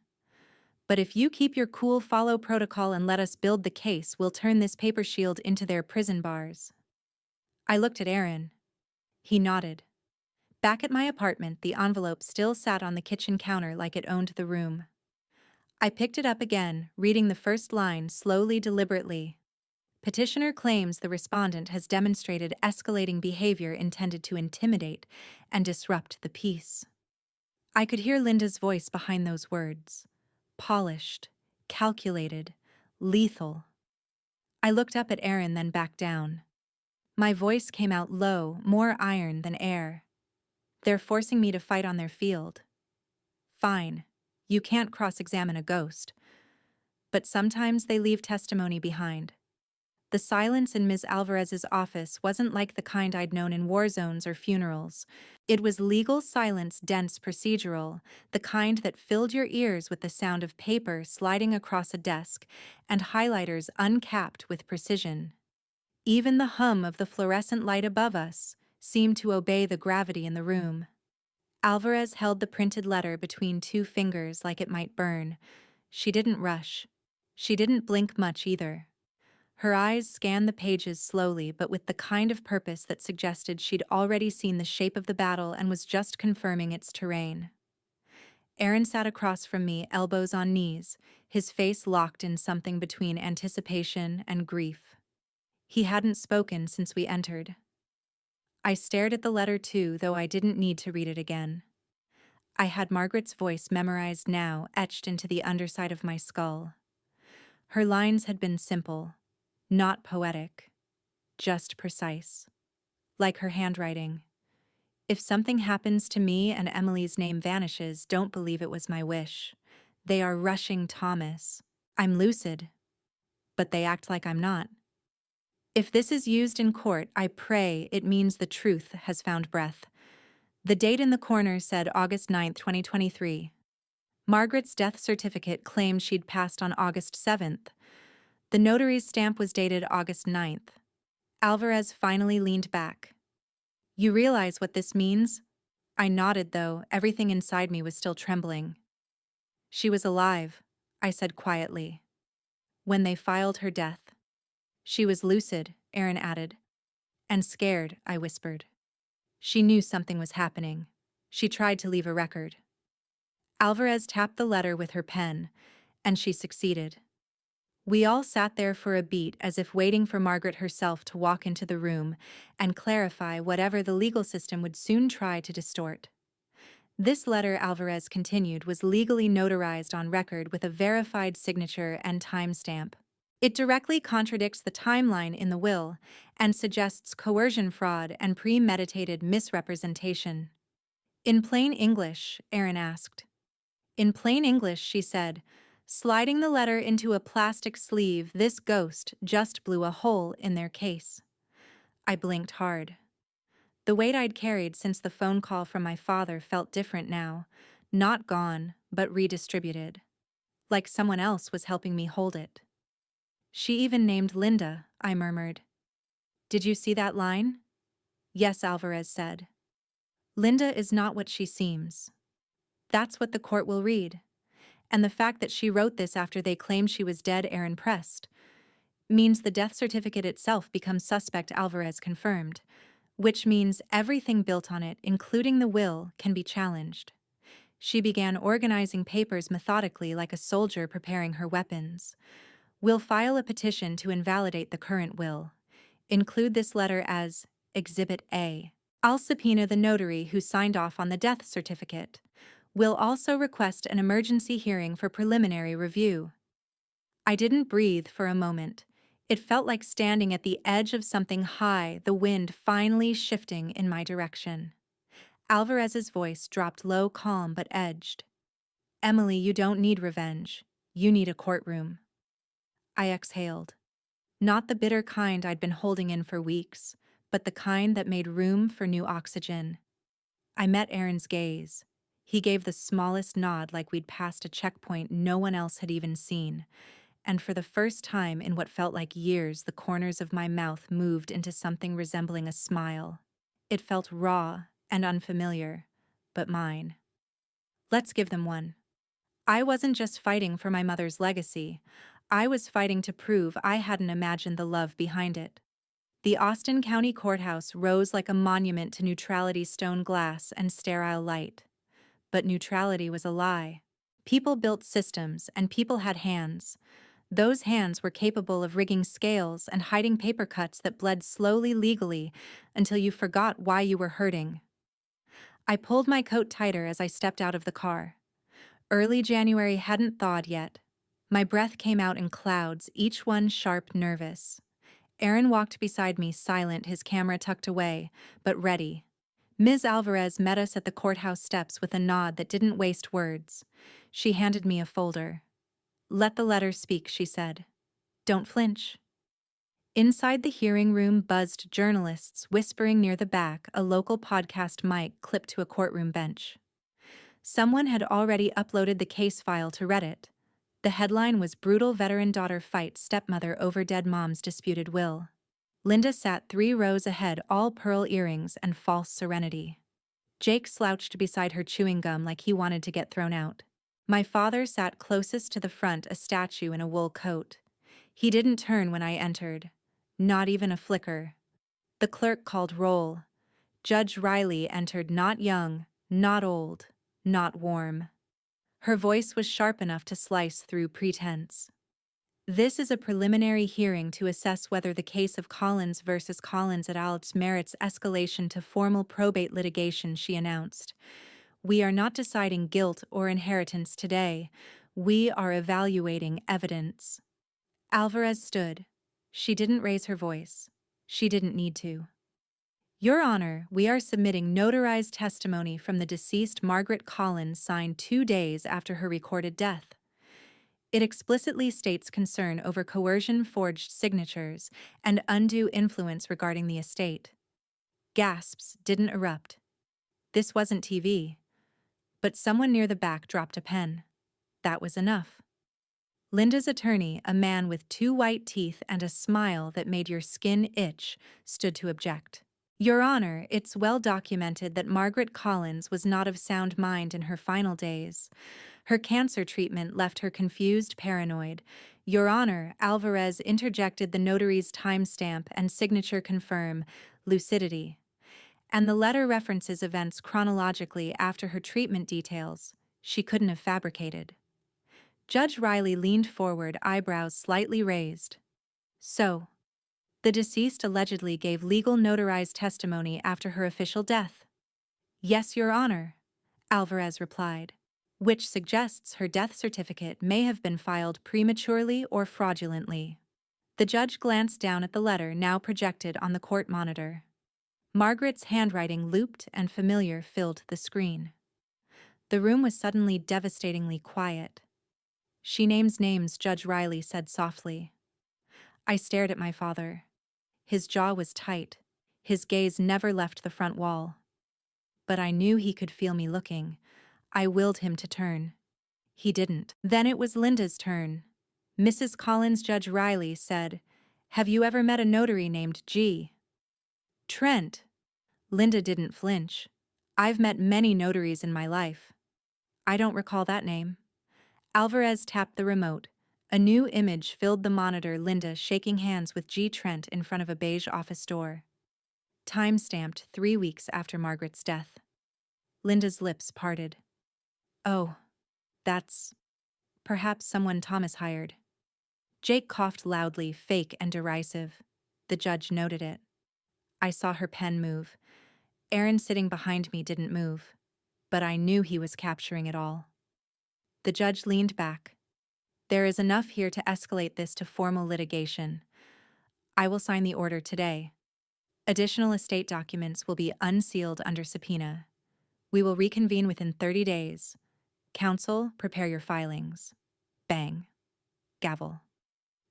But if you keep your cool, follow protocol and let us build the case, we'll turn this paper shield into their prison bars. I looked at Aaron. He nodded. Back at my apartment, the envelope still sat on the kitchen counter like it owned the room. I picked it up again, reading the first line slowly, deliberately. Petitioner claims the respondent has demonstrated escalating behavior intended to intimidate and disrupt the peace. I could hear Linda's voice behind those words. Polished, calculated, lethal. I looked up at Aaron, then back down. My voice came out low, more iron than air. They're forcing me to fight on their field. Fine, you can't cross-examine a ghost. But sometimes they leave testimony behind. The silence in Ms. Alvarez's office wasn't like the kind I'd known in war zones or funerals. It was legal silence, dense, procedural, the kind that filled your ears with the sound of paper sliding across a desk and highlighters uncapped with precision. Even the hum of the fluorescent light above us seemed to obey the gravity in the room. Alvarez held the printed letter between two fingers like it might burn. She didn't rush. She didn't blink much either. Her eyes scanned the pages slowly, but with the kind of purpose that suggested she'd already seen the shape of the battle and was just confirming its terrain. Aaron sat across from me, elbows on knees, his face locked in something between anticipation and grief. He hadn't spoken since we entered. I stared at the letter too, though I didn't need to read it again. I had Margaret's voice memorized now, etched into the underside of my skull. Her lines had been simple. Not poetic, just precise. Like her handwriting. If something happens to me and Emily's name vanishes, don't believe it was my wish. They are rushing Thomas. I'm lucid, but they act like I'm not. If this is used in court, I pray it means the truth has found breath. The date in the corner said August 9th, 2023. Margaret's death certificate claimed she'd passed on August 7th. The notary's stamp was dated August 9th. Alvarez finally leaned back. You realize what this means? I nodded, though everything inside me was still trembling. She was alive, I said quietly. When they filed her death. She was lucid, Aaron added. And scared, I whispered. She knew something was happening. She tried to leave a record. Alvarez tapped the letter with her pen, and she succeeded. We all sat there for a beat as if waiting for Margaret herself to walk into the room and clarify whatever the legal system would soon try to distort. This letter, Alvarez continued, was legally notarized on record with a verified signature and timestamp. It directly contradicts the timeline in the will and suggests coercion fraud and premeditated misrepresentation. In plain English, Aaron asked. In plain English, she said, sliding the letter into a plastic sleeve, this ghost just blew a hole in their case. I blinked hard. The weight I'd carried since the phone call from my father felt different now, not gone, but redistributed. Like someone else was helping me hold it. She even named Linda, I murmured. Did you see that line? Yes, Alvarez said. Linda is not what she seems. That's what the court will read. And the fact that she wrote this after they claimed she was dead, Aaron pressed, means the death certificate itself becomes suspect, Alvarez confirmed, which means everything built on it, including the will, can be challenged. She began organizing papers methodically like a soldier preparing her weapons. We'll file a petition to invalidate the current will. Include this letter as Exhibit A. I'll subpoena the notary who signed off on the death certificate. We'll also request an emergency hearing for preliminary review. I didn't breathe for a moment. It felt like standing at the edge of something high, the wind finally shifting in my direction. Alvarez's voice dropped low, calm, but edged. Emily, you don't need revenge. You need a courtroom. I exhaled. Not the bitter kind I'd been holding in for weeks, but the kind that made room for new oxygen. I met Aaron's gaze. He gave the smallest nod like we'd passed a checkpoint no one else had even seen. And for the first time in what felt like years, the corners of my mouth moved into something resembling a smile. It felt raw and unfamiliar, but mine. Let's give them one. I wasn't just fighting for my mother's legacy. I was fighting to prove I hadn't imagined the love behind it. The Austin County Courthouse rose like a monument to neutrality's stone glass and sterile light. But neutrality was a lie. People built systems, and people had hands. Those hands were capable of rigging scales and hiding paper cuts that bled slowly legally until you forgot why you were hurting. I pulled my coat tighter as I stepped out of the car. Early January hadn't thawed yet. My breath came out in clouds, each one sharp, nervous. Aaron walked beside me, silent, his camera tucked away, but ready. Ms. Alvarez met us at the courthouse steps with a nod that didn't waste words. She handed me a folder. Let the letter speak, she said. Don't flinch. Inside the hearing room buzzed journalists whispering near the back, a local podcast mic clipped to a courtroom bench. Someone had already uploaded the case file to Reddit. The headline was Brutal Veteran Daughter Fights Stepmother Over Dead Mom's Disputed Will. Linda sat 3 rows ahead, all pearl earrings and false serenity. Jake slouched beside her, chewing gum like he wanted to get thrown out. My father sat closest to the front, a statue in a wool coat. He didn't turn when I entered. Not even a flicker. The clerk called roll. Judge Riley entered, not young, not old, not warm. Her voice was sharp enough to slice through pretense. This is a preliminary hearing to assess whether the case of Collins versus Collins et al. Merits escalation to formal probate litigation, she announced. We are not deciding guilt or inheritance today. We are evaluating evidence. Alvarez stood. She didn't raise her voice. She didn't need to. Your Honor, we are submitting notarized testimony from the deceased Margaret Collins, signed 2 days after her recorded death. It explicitly states concern over coercion, forged signatures, and undue influence regarding the estate. Gasps didn't erupt. This wasn't TV. But someone near the back dropped a pen. That was enough. Linda's attorney, a man with 2 white teeth and a smile that made your skin itch, stood to object. Your Honor, it's well documented that Margaret Collins was not of sound mind in her final days. Her cancer treatment left her confused, paranoid. Your Honor, Alvarez interjected, the notary's timestamp and signature confirm lucidity. And the letter references events chronologically after her treatment details. She couldn't have fabricated. Judge Riley leaned forward, eyebrows slightly raised. So, the deceased allegedly gave legal notarized testimony after her official death. Yes, Your Honor, Alvarez replied, which suggests her death certificate may have been filed prematurely or fraudulently. The judge glanced down at the letter now projected on the court monitor. Margaret's handwriting, looped and familiar, filled the screen. The room was suddenly devastatingly quiet. She names names, Judge Riley said softly. I stared at my father. His jaw was tight. His gaze never left the front wall. But I knew he could feel me looking. I willed him to turn. He didn't. Then it was Linda's turn. Mrs. Collins, Judge Riley said, have you ever met a notary named G. Trent? Linda didn't flinch. I've met many notaries in my life. I don't recall that name. Alvarez tapped the remote. A new image filled the monitor, Linda shaking hands with G. Trent in front of a beige office door. Time-stamped 3 weeks after Margaret's death. Linda's lips parted. Oh, that's perhaps someone Thomas hired. Jake coughed loudly, fake and derisive. The judge noted it. I saw her pen move. Aaron sitting behind me didn't move, but I knew he was capturing it all. The judge leaned back. There is enough here to escalate this to formal litigation. I will sign the order today. Additional estate documents will be unsealed under subpoena. We will reconvene within 30 days. Counsel, prepare your filings. Bang. Gavel.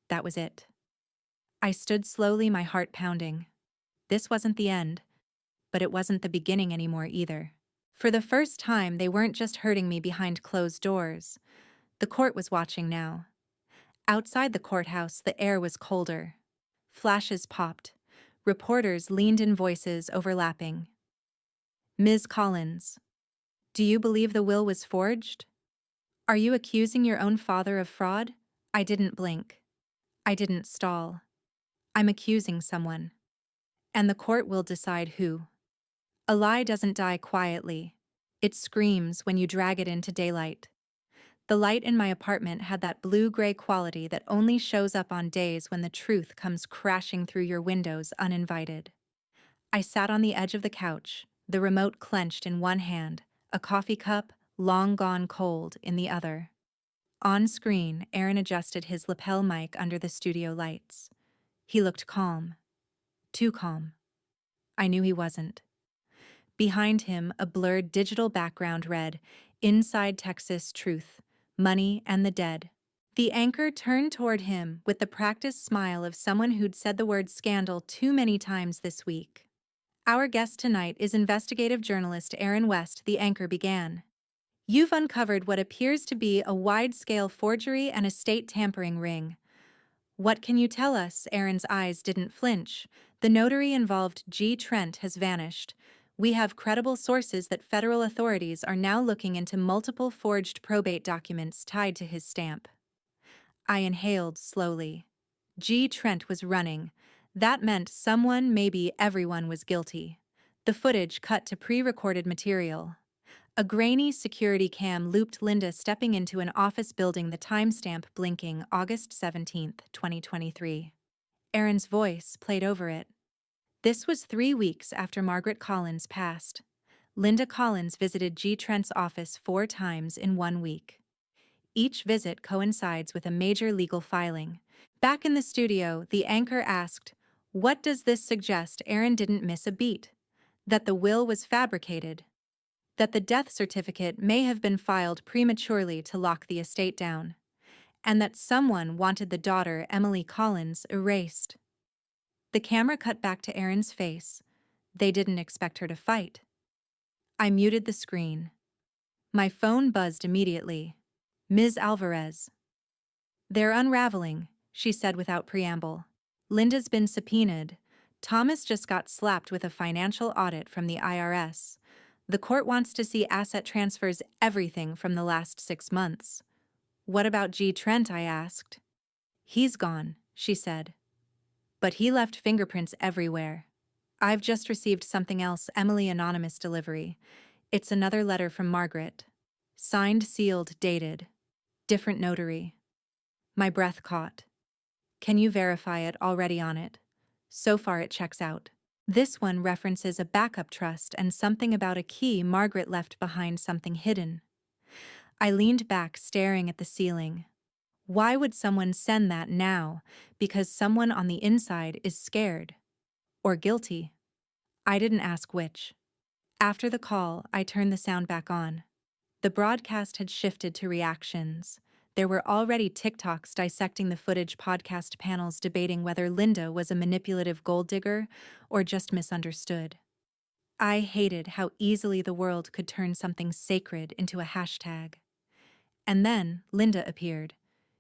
That was it. I stood slowly, my heart pounding. This wasn't the end, but it wasn't the beginning anymore either. For the first time, they weren't just hurting me behind closed doors. The court was watching now. Outside the courthouse, the air was colder. Flashes popped. Reporters leaned in, voices overlapping. Ms. Collins, do you believe the will was forged? Are you accusing your own father of fraud? I didn't blink. I didn't stall. I'm accusing someone. And the court will decide who. A lie doesn't die quietly. It screams when you drag it into daylight. The light in my apartment had that blue-gray quality that only shows up on days when the truth comes crashing through your windows uninvited. I sat on the edge of the couch, the remote clenched in one hand, a coffee cup, long gone cold, in the other. On screen, Aaron adjusted his lapel mic under the studio lights. He looked calm. Too calm. I knew he wasn't. Behind him, a blurred digital background read, Inside Texas Truth, Money and the Dead. The anchor turned toward him with the practiced smile of someone who'd said the word scandal too many times this week. Our guest tonight is investigative journalist Aaron West, the anchor began. You've uncovered what appears to be a wide-scale forgery and estate tampering ring. What can you tell us? Aaron's eyes didn't flinch. The notary involved, G. Trent, has vanished. We have credible sources that federal authorities are now looking into multiple forged probate documents tied to his stamp. I inhaled slowly. G. Trent was running. That meant someone, maybe everyone, was guilty. The footage cut to pre-recorded material. A grainy security cam looped Linda stepping into an office building, the timestamp blinking, August 17, 2023. Aaron's voice played over it. This was 3 weeks after Margaret Collins passed. Linda Collins visited G. Trent's office 4 times in 1 week. Each visit coincides with a major legal filing. Back in the studio, the anchor asked, "What does this suggest?" Aaron didn't miss a beat. That the will was fabricated. That the death certificate may have been filed prematurely to lock the estate down. And that someone wanted the daughter, Emily Collins, erased. The camera cut back to Aaron's face. They didn't expect her to fight. I muted the screen. My phone buzzed immediately. Ms. Alvarez. They're unraveling, she said without preamble. Linda's been subpoenaed. Thomas just got slapped with a financial audit from the IRS. The court wants to see asset transfers, everything from the last 6 months. What about G. Trent? I asked. He's gone, she said. But he left fingerprints everywhere. I've just received something else, Emily, anonymous delivery. It's another letter from Margaret. Signed, sealed, dated. Different notary. My breath caught. Can you verify it already on it? So far it checks out. This one references a backup trust and something about a key Margaret left behind, something hidden. I leaned back, staring at the ceiling. Why would someone send that now? Because someone on the inside is scared. Or guilty. I didn't ask which. After the call, I turned the sound back on. The broadcast had shifted to reactions. There were already TikToks dissecting the footage, podcast panels debating whether Linda was a manipulative gold digger or just misunderstood. I hated how easily the world could turn something sacred into a hashtag. And then Linda appeared.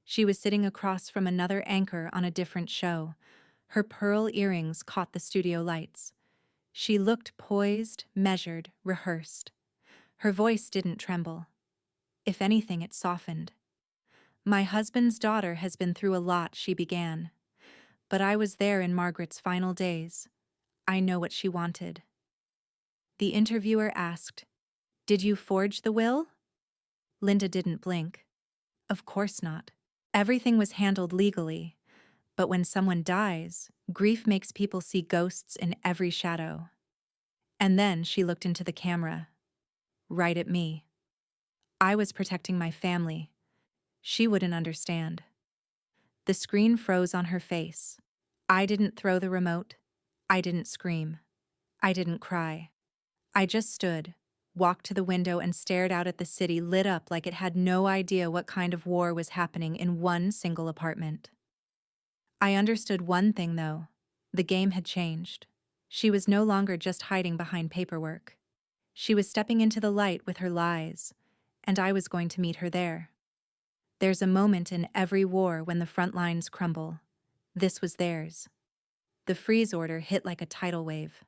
She was sitting across from another anchor on a different show. Her pearl earrings caught the studio lights. She looked poised, measured, rehearsed. Her voice didn't tremble. If anything, it softened. My husband's daughter has been through a lot, she began. But I was there in Margaret's final days. I know what she wanted. The interviewer asked, "Did you forge the will?" Linda didn't blink. Of course not. Everything was handled legally. But when someone dies, grief makes people see ghosts in every shadow. And then she looked into the camera. Right at me. I was protecting my family. She wouldn't understand. The screen froze on her face. I didn't throw the remote. I didn't scream. I didn't cry. I just stood, walked to the window and stared out at the city lit up like it had no idea what kind of war was happening in one single apartment. I understood one thing, though. The game had changed. She was no longer just hiding behind paperwork. She was stepping into the light with her lies, and I was going to meet her there. There's a moment in every war when the front lines crumble. This was theirs. The freeze order hit like a tidal wave.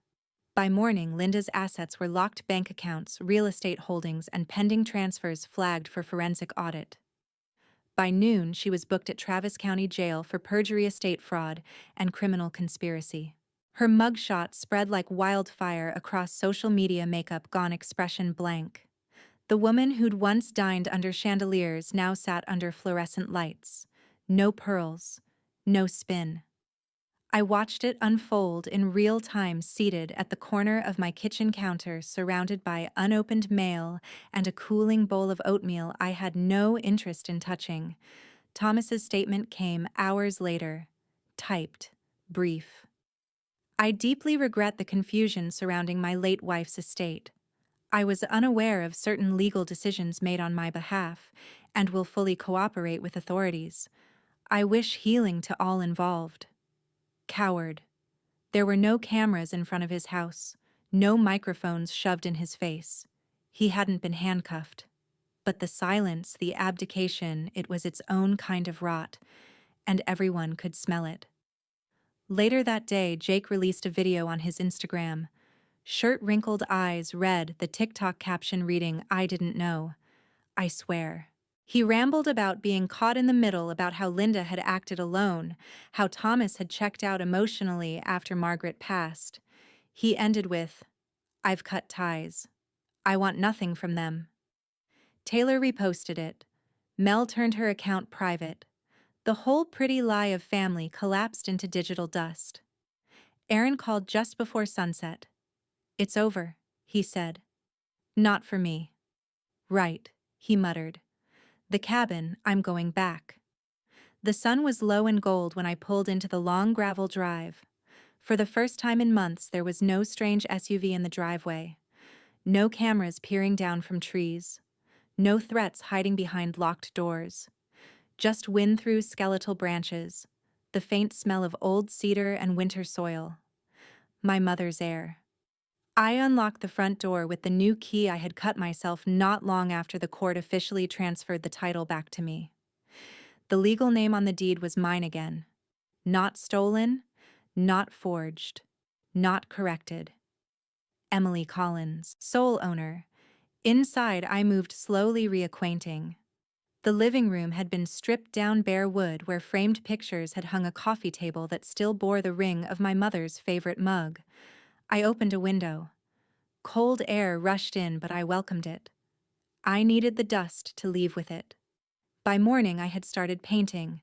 By morning, Linda's assets were locked, bank accounts, real estate holdings, and pending transfers flagged for forensic audit. By noon, she was booked at Travis County Jail for perjury, estate fraud, and criminal conspiracy. Her mugshot spread like wildfire across social media, makeup gone, expression blank. The woman who'd once dined under chandeliers now sat under fluorescent lights. No pearls, no spin. I watched it unfold in real time, seated at the corner of my kitchen counter, surrounded by unopened mail and a cooling bowl of oatmeal I had no interest in touching. Thomas's statement came hours later, typed, brief. I deeply regret the confusion surrounding my late wife's estate. I was unaware of certain legal decisions made on my behalf and will fully cooperate with authorities. I wish healing to all involved. Coward. There were no cameras in front of his house, no microphones shoved in his face. He hadn't been handcuffed. But the silence, the abdication, it was its own kind of rot, and everyone could smell it. Later that day, Jake released a video on his Instagram. Shirt-wrinkled eyes read, the TikTok caption reading, "I didn't know. I swear." He rambled about being caught in the middle, about how Linda had acted alone, how Thomas had checked out emotionally after Margaret passed. He ended with, "I've cut ties. I want nothing from them." Taylor reposted it. Mel turned her account private. The whole pretty lie of family collapsed into digital dust. Aaron called just before sunset. "It's over," he said. "Not for me." "Right," he muttered. "The cabin, I'm going back." The sun was low and gold when I pulled into the long gravel drive. For the first time in months, there was no strange SUV in the driveway. No cameras peering down from trees. No threats hiding behind locked doors. Just wind through skeletal branches, the faint smell of old cedar and winter soil. My mother's air. I unlocked the front door with the new key I had cut myself not long after the court officially transferred the title back to me. The legal name on the deed was mine again. Not stolen, not forged, not corrected. Emily Collins, sole owner. Inside, I moved slowly, reacquainting. The living room had been stripped down, bare wood where framed pictures had hung, a coffee table that still bore the ring of my mother's favorite mug. I opened a window. Cold air rushed in, but I welcomed it. I needed the dust to leave with it. By morning, I had started painting,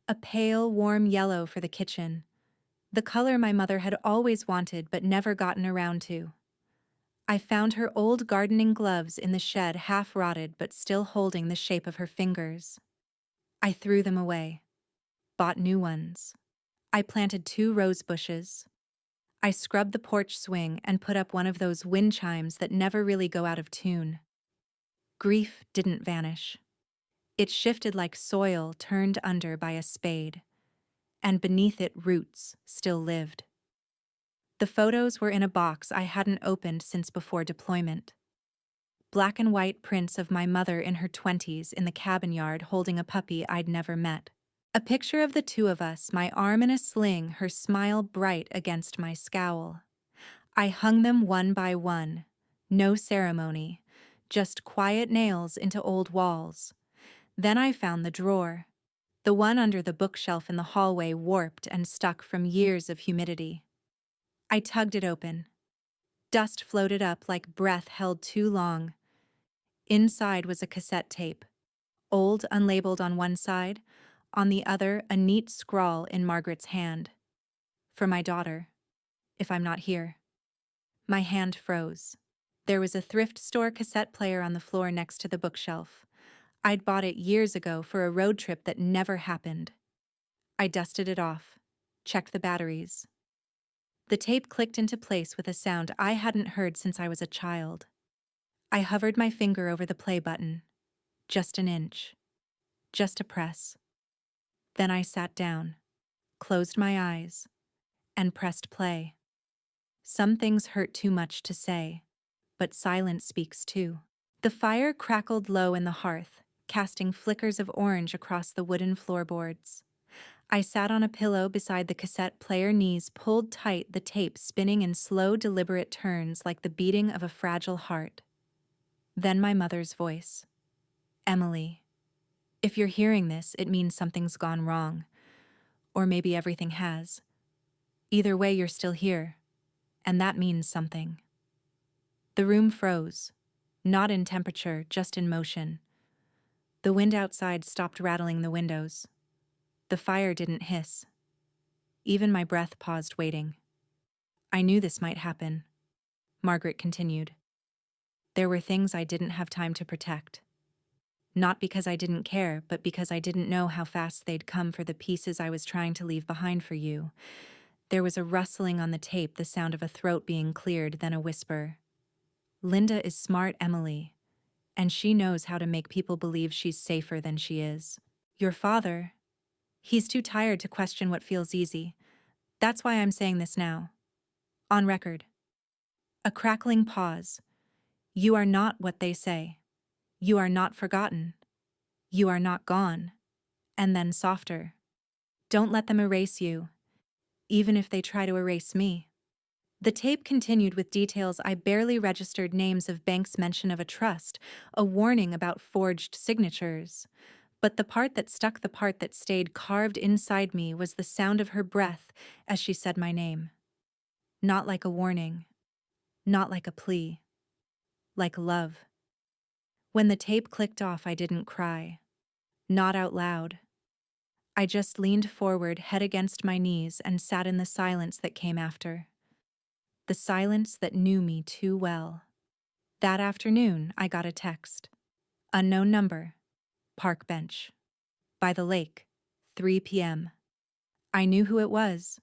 a pale, warm yellow for the kitchen, the color my mother had always wanted but never gotten around to. I found her old gardening gloves in the shed, half rotted but still holding the shape of her fingers. I threw them away, bought new ones. I planted 2 rose bushes. I scrubbed the porch swing and put up one of those wind chimes that never really go out of tune. Grief didn't vanish. It shifted like soil turned under by a spade, and beneath it roots still lived. The photos were in a box I hadn't opened since before deployment. Black and white prints of my mother in her 20s in the cabin yard holding a puppy I'd never met. A picture of the 2 of us, my arm in a sling, her smile bright against my scowl. I hung them one by one, no ceremony, just quiet nails into old walls. Then I found the drawer, the one under the bookshelf in the hallway, warped and stuck from years of humidity. I tugged it open. Dust floated up like breath held too long. Inside was a cassette tape, old, unlabeled on one side, on the other a neat scrawl in Margaret's hand. For my daughter, if I'm not here. My hand froze. There was a thrift store cassette player on the floor next to the bookshelf. I'd bought it years ago for a road trip that never happened. I dusted it off, checked the batteries. The tape clicked into place with a sound I hadn't heard since I was a child. I hovered my finger over the play button. Just an inch. Just a press. Then I sat down, closed my eyes, and pressed play. Some things hurt too much to say, but silence speaks too. The fire crackled low in the hearth, casting flickers of orange across the wooden floorboards. I sat on a pillow beside the cassette player, knees pulled tight, the tape spinning in slow, deliberate turns like the beating of a fragile heart. Then my mother's voice. Emily, if you're hearing this, it means something's gone wrong. Or maybe everything has. Either way, you're still here, and that means something. The room froze, not in temperature, just in motion. The wind outside stopped rattling the windows. The fire didn't hiss. Even my breath paused, waiting. I knew this might happen, Margaret continued. There were things I didn't have time to protect. Not because I didn't care, but because I didn't know how fast they'd come for the pieces I was trying to leave behind for you. There was a rustling on the tape, the sound of a throat being cleared, then a whisper. Linda is smart, Emily, and she knows how to make people believe she's safer than she is. Your father, he's too tired to question what feels easy. That's why I'm saying this now. On record. A crackling pause. You are not what they say. You are not forgotten. You are not gone. And then softer. Don't let them erase you, even if they try to erase me. The tape continued with details I barely registered, names of banks, mention of a trust, a warning about forged signatures. But the part that stuck, the part that stayed carved inside me, was the sound of her breath as she said my name. Not like a warning, not like a plea, like love. When the tape clicked off, I didn't cry. Not out loud. I just leaned forward, head against my knees, and sat in the silence that came after. The silence that knew me too well. That afternoon, I got a text. Unknown number. Park bench. By the lake. 3 p.m. I knew who it was.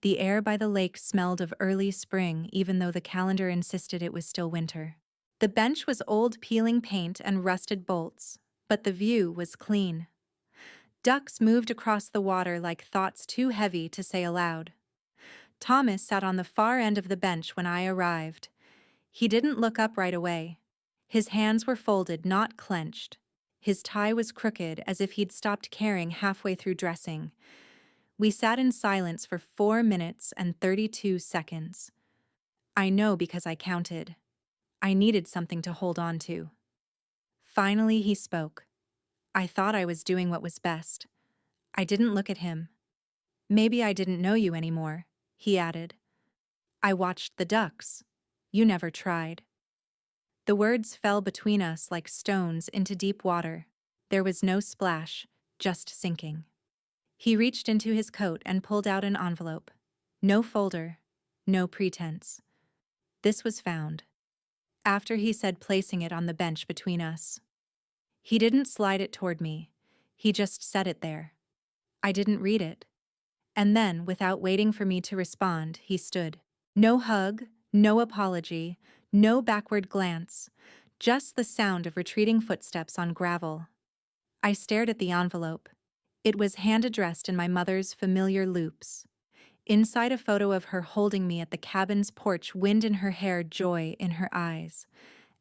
The air by the lake smelled of early spring, even though the calendar insisted it was still winter. The bench was old, peeling paint and rusted bolts, but the view was clean. Ducks moved across the water like thoughts too heavy to say aloud. Thomas sat on the far end of the bench when I arrived. He didn't look up right away. His hands were folded, not clenched. His tie was crooked, as if he'd stopped caring halfway through dressing. We sat in silence for 4 minutes and 32 seconds. I know because I counted. I needed something to hold on to. Finally, he spoke. I thought I was doing what was best. I didn't look at him. Maybe I didn't know you anymore, he added. I watched the ducks. You never tried. The words fell between us like stones into deep water. There was no splash, just sinking. He reached into his coat and pulled out an envelope. No folder, no pretense. This was found. After he said placing it on the bench between us. He didn't slide it toward me. He just set it there. I didn't read it. And then, without waiting for me to respond, he stood. No hug, no apology, no backward glance, just the sound of retreating footsteps on gravel. I stared at the envelope. It was hand-addressed in my mother's familiar loops. Inside a photo of her holding me at the cabin's porch, wind in her hair, joy in her eyes.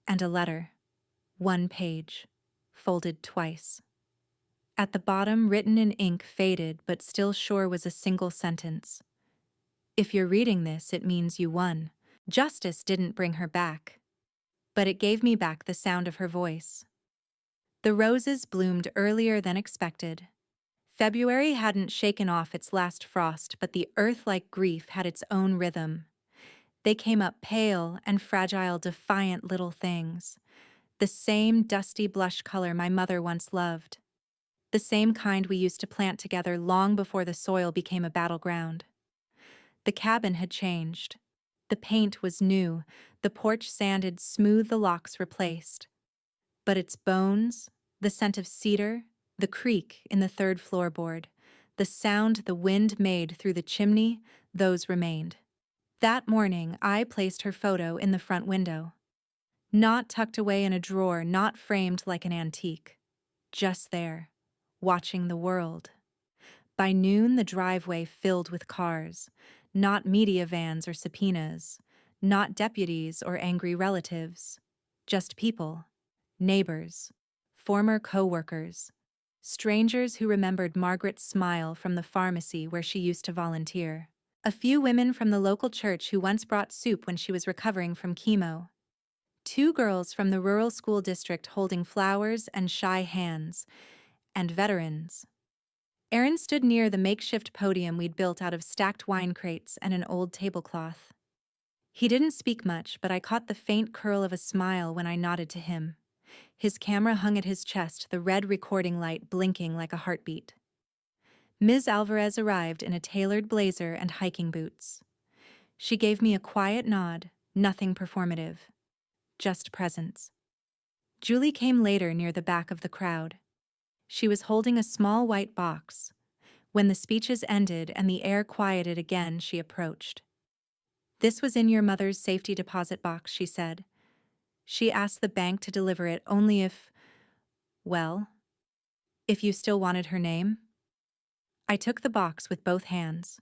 And a letter. 1 page. Folded twice. At the bottom, written in ink, faded but still sure, was a single sentence. If you're reading this, it means you won. Justice didn't bring her back. But it gave me back the sound of her voice. The roses bloomed earlier than expected. February hadn't shaken off its last frost, but the earth-like grief had its own rhythm. They came up pale and fragile, defiant little things. The same dusty blush color my mother once loved. The same kind we used to plant together long before the soil became a battleground. The cabin had changed. The paint was new, the porch sanded smooth, the locks replaced. But its bones, the scent of cedar, the creak in the third floorboard, the sound the wind made through the chimney, those remained. That morning, I placed her photo in the front window. Not tucked away in a drawer, not framed like an antique. Just there, watching the world. By noon, the driveway filled with cars. Not media vans or subpoenas. Not deputies or angry relatives. Just people. Neighbors. Former co-workers. Strangers who remembered Margaret's smile from the pharmacy where she used to volunteer. A few women from the local church who once brought soup when she was recovering from chemo. 2 girls from the rural school district holding flowers and shy hands. And veterans. Aaron stood near the makeshift podium we'd built out of stacked wine crates and an old tablecloth. He didn't speak much, but I caught the faint curl of a smile when I nodded to him. His camera hung at his chest, the red recording light blinking like a heartbeat. Ms. Alvarez arrived in a tailored blazer and hiking boots. She gave me a quiet nod, nothing performative. Just presence. Julie came later, near the back of the crowd. She was holding a small white box. When the speeches ended and the air quieted again, she approached. "This was in your mother's safety deposit box," she said. "She asked the bank to deliver it only if you still wanted her name." I took the box with both hands.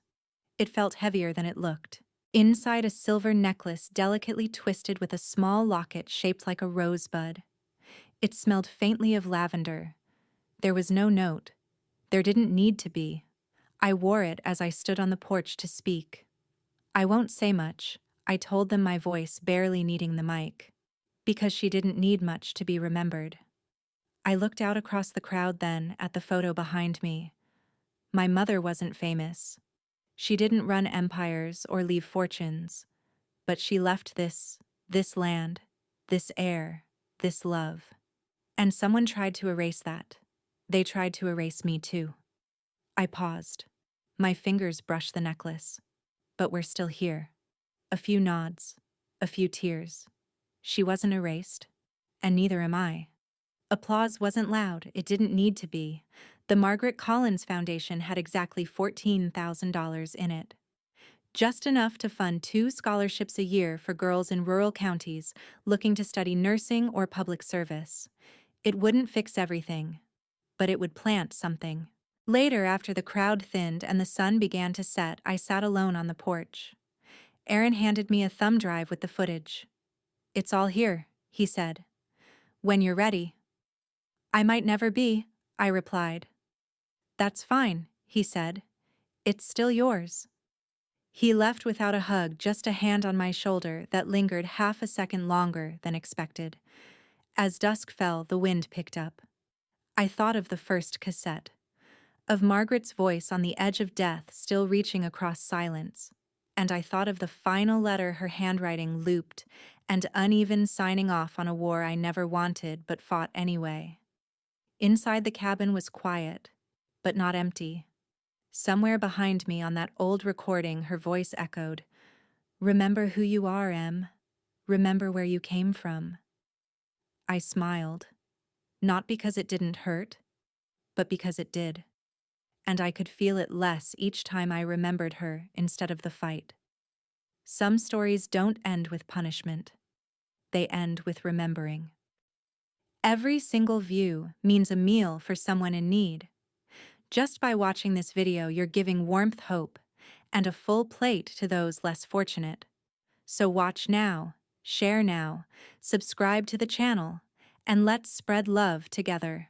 It felt heavier than it looked. Inside, a silver necklace delicately twisted with a small locket shaped like a rosebud. It smelled faintly of lavender. There was no note. There didn't need to be. I wore it as I stood on the porch to speak. "I won't say much," I told them, my voice barely needing the mic. Because she didn't need much to be remembered. I looked out across the crowd then, at the photo behind me. My mother wasn't famous. She didn't run empires or leave fortunes. But she left this land, this air, this love. And someone tried to erase that. They tried to erase me too. I paused. My fingers brushed the necklace. But we're still here. A few nods. A few tears. She wasn't erased. And neither am I. Applause wasn't loud. It didn't need to be. The Margaret Collins Foundation had exactly $14,000 in it. Just enough to fund 2 scholarships a year for girls in rural counties looking to study nursing or public service. It wouldn't fix everything, but it would plant something. Later, after the crowd thinned and the sun began to set, I sat alone on the porch. Aaron handed me a thumb drive with the footage. "It's all here," he said. "When you're ready." "I might never be," I replied. "That's fine," he said. "It's still yours." He left without a hug, just a hand on my shoulder that lingered half a second longer than expected. As dusk fell, the wind picked up. I thought of the first cassette, of Margaret's voice on the edge of death still reaching across silence, and I thought of the final letter, her handwriting looped and uneven, signing off on a war I never wanted but fought anyway. Inside the cabin was quiet, but not empty. Somewhere behind me on that old recording, her voice echoed, "Remember who you are, Em. Remember where you came from." I smiled, not because it didn't hurt, but because it did. And I could feel it less each time I remembered her instead of the fight. Some stories don't end with punishment. They end with remembering. Every single view means a meal for someone in need. Just by watching this video, you're giving warmth, hope, and a full plate to those less fortunate. So watch now, share now, subscribe to the channel, and let's spread love together.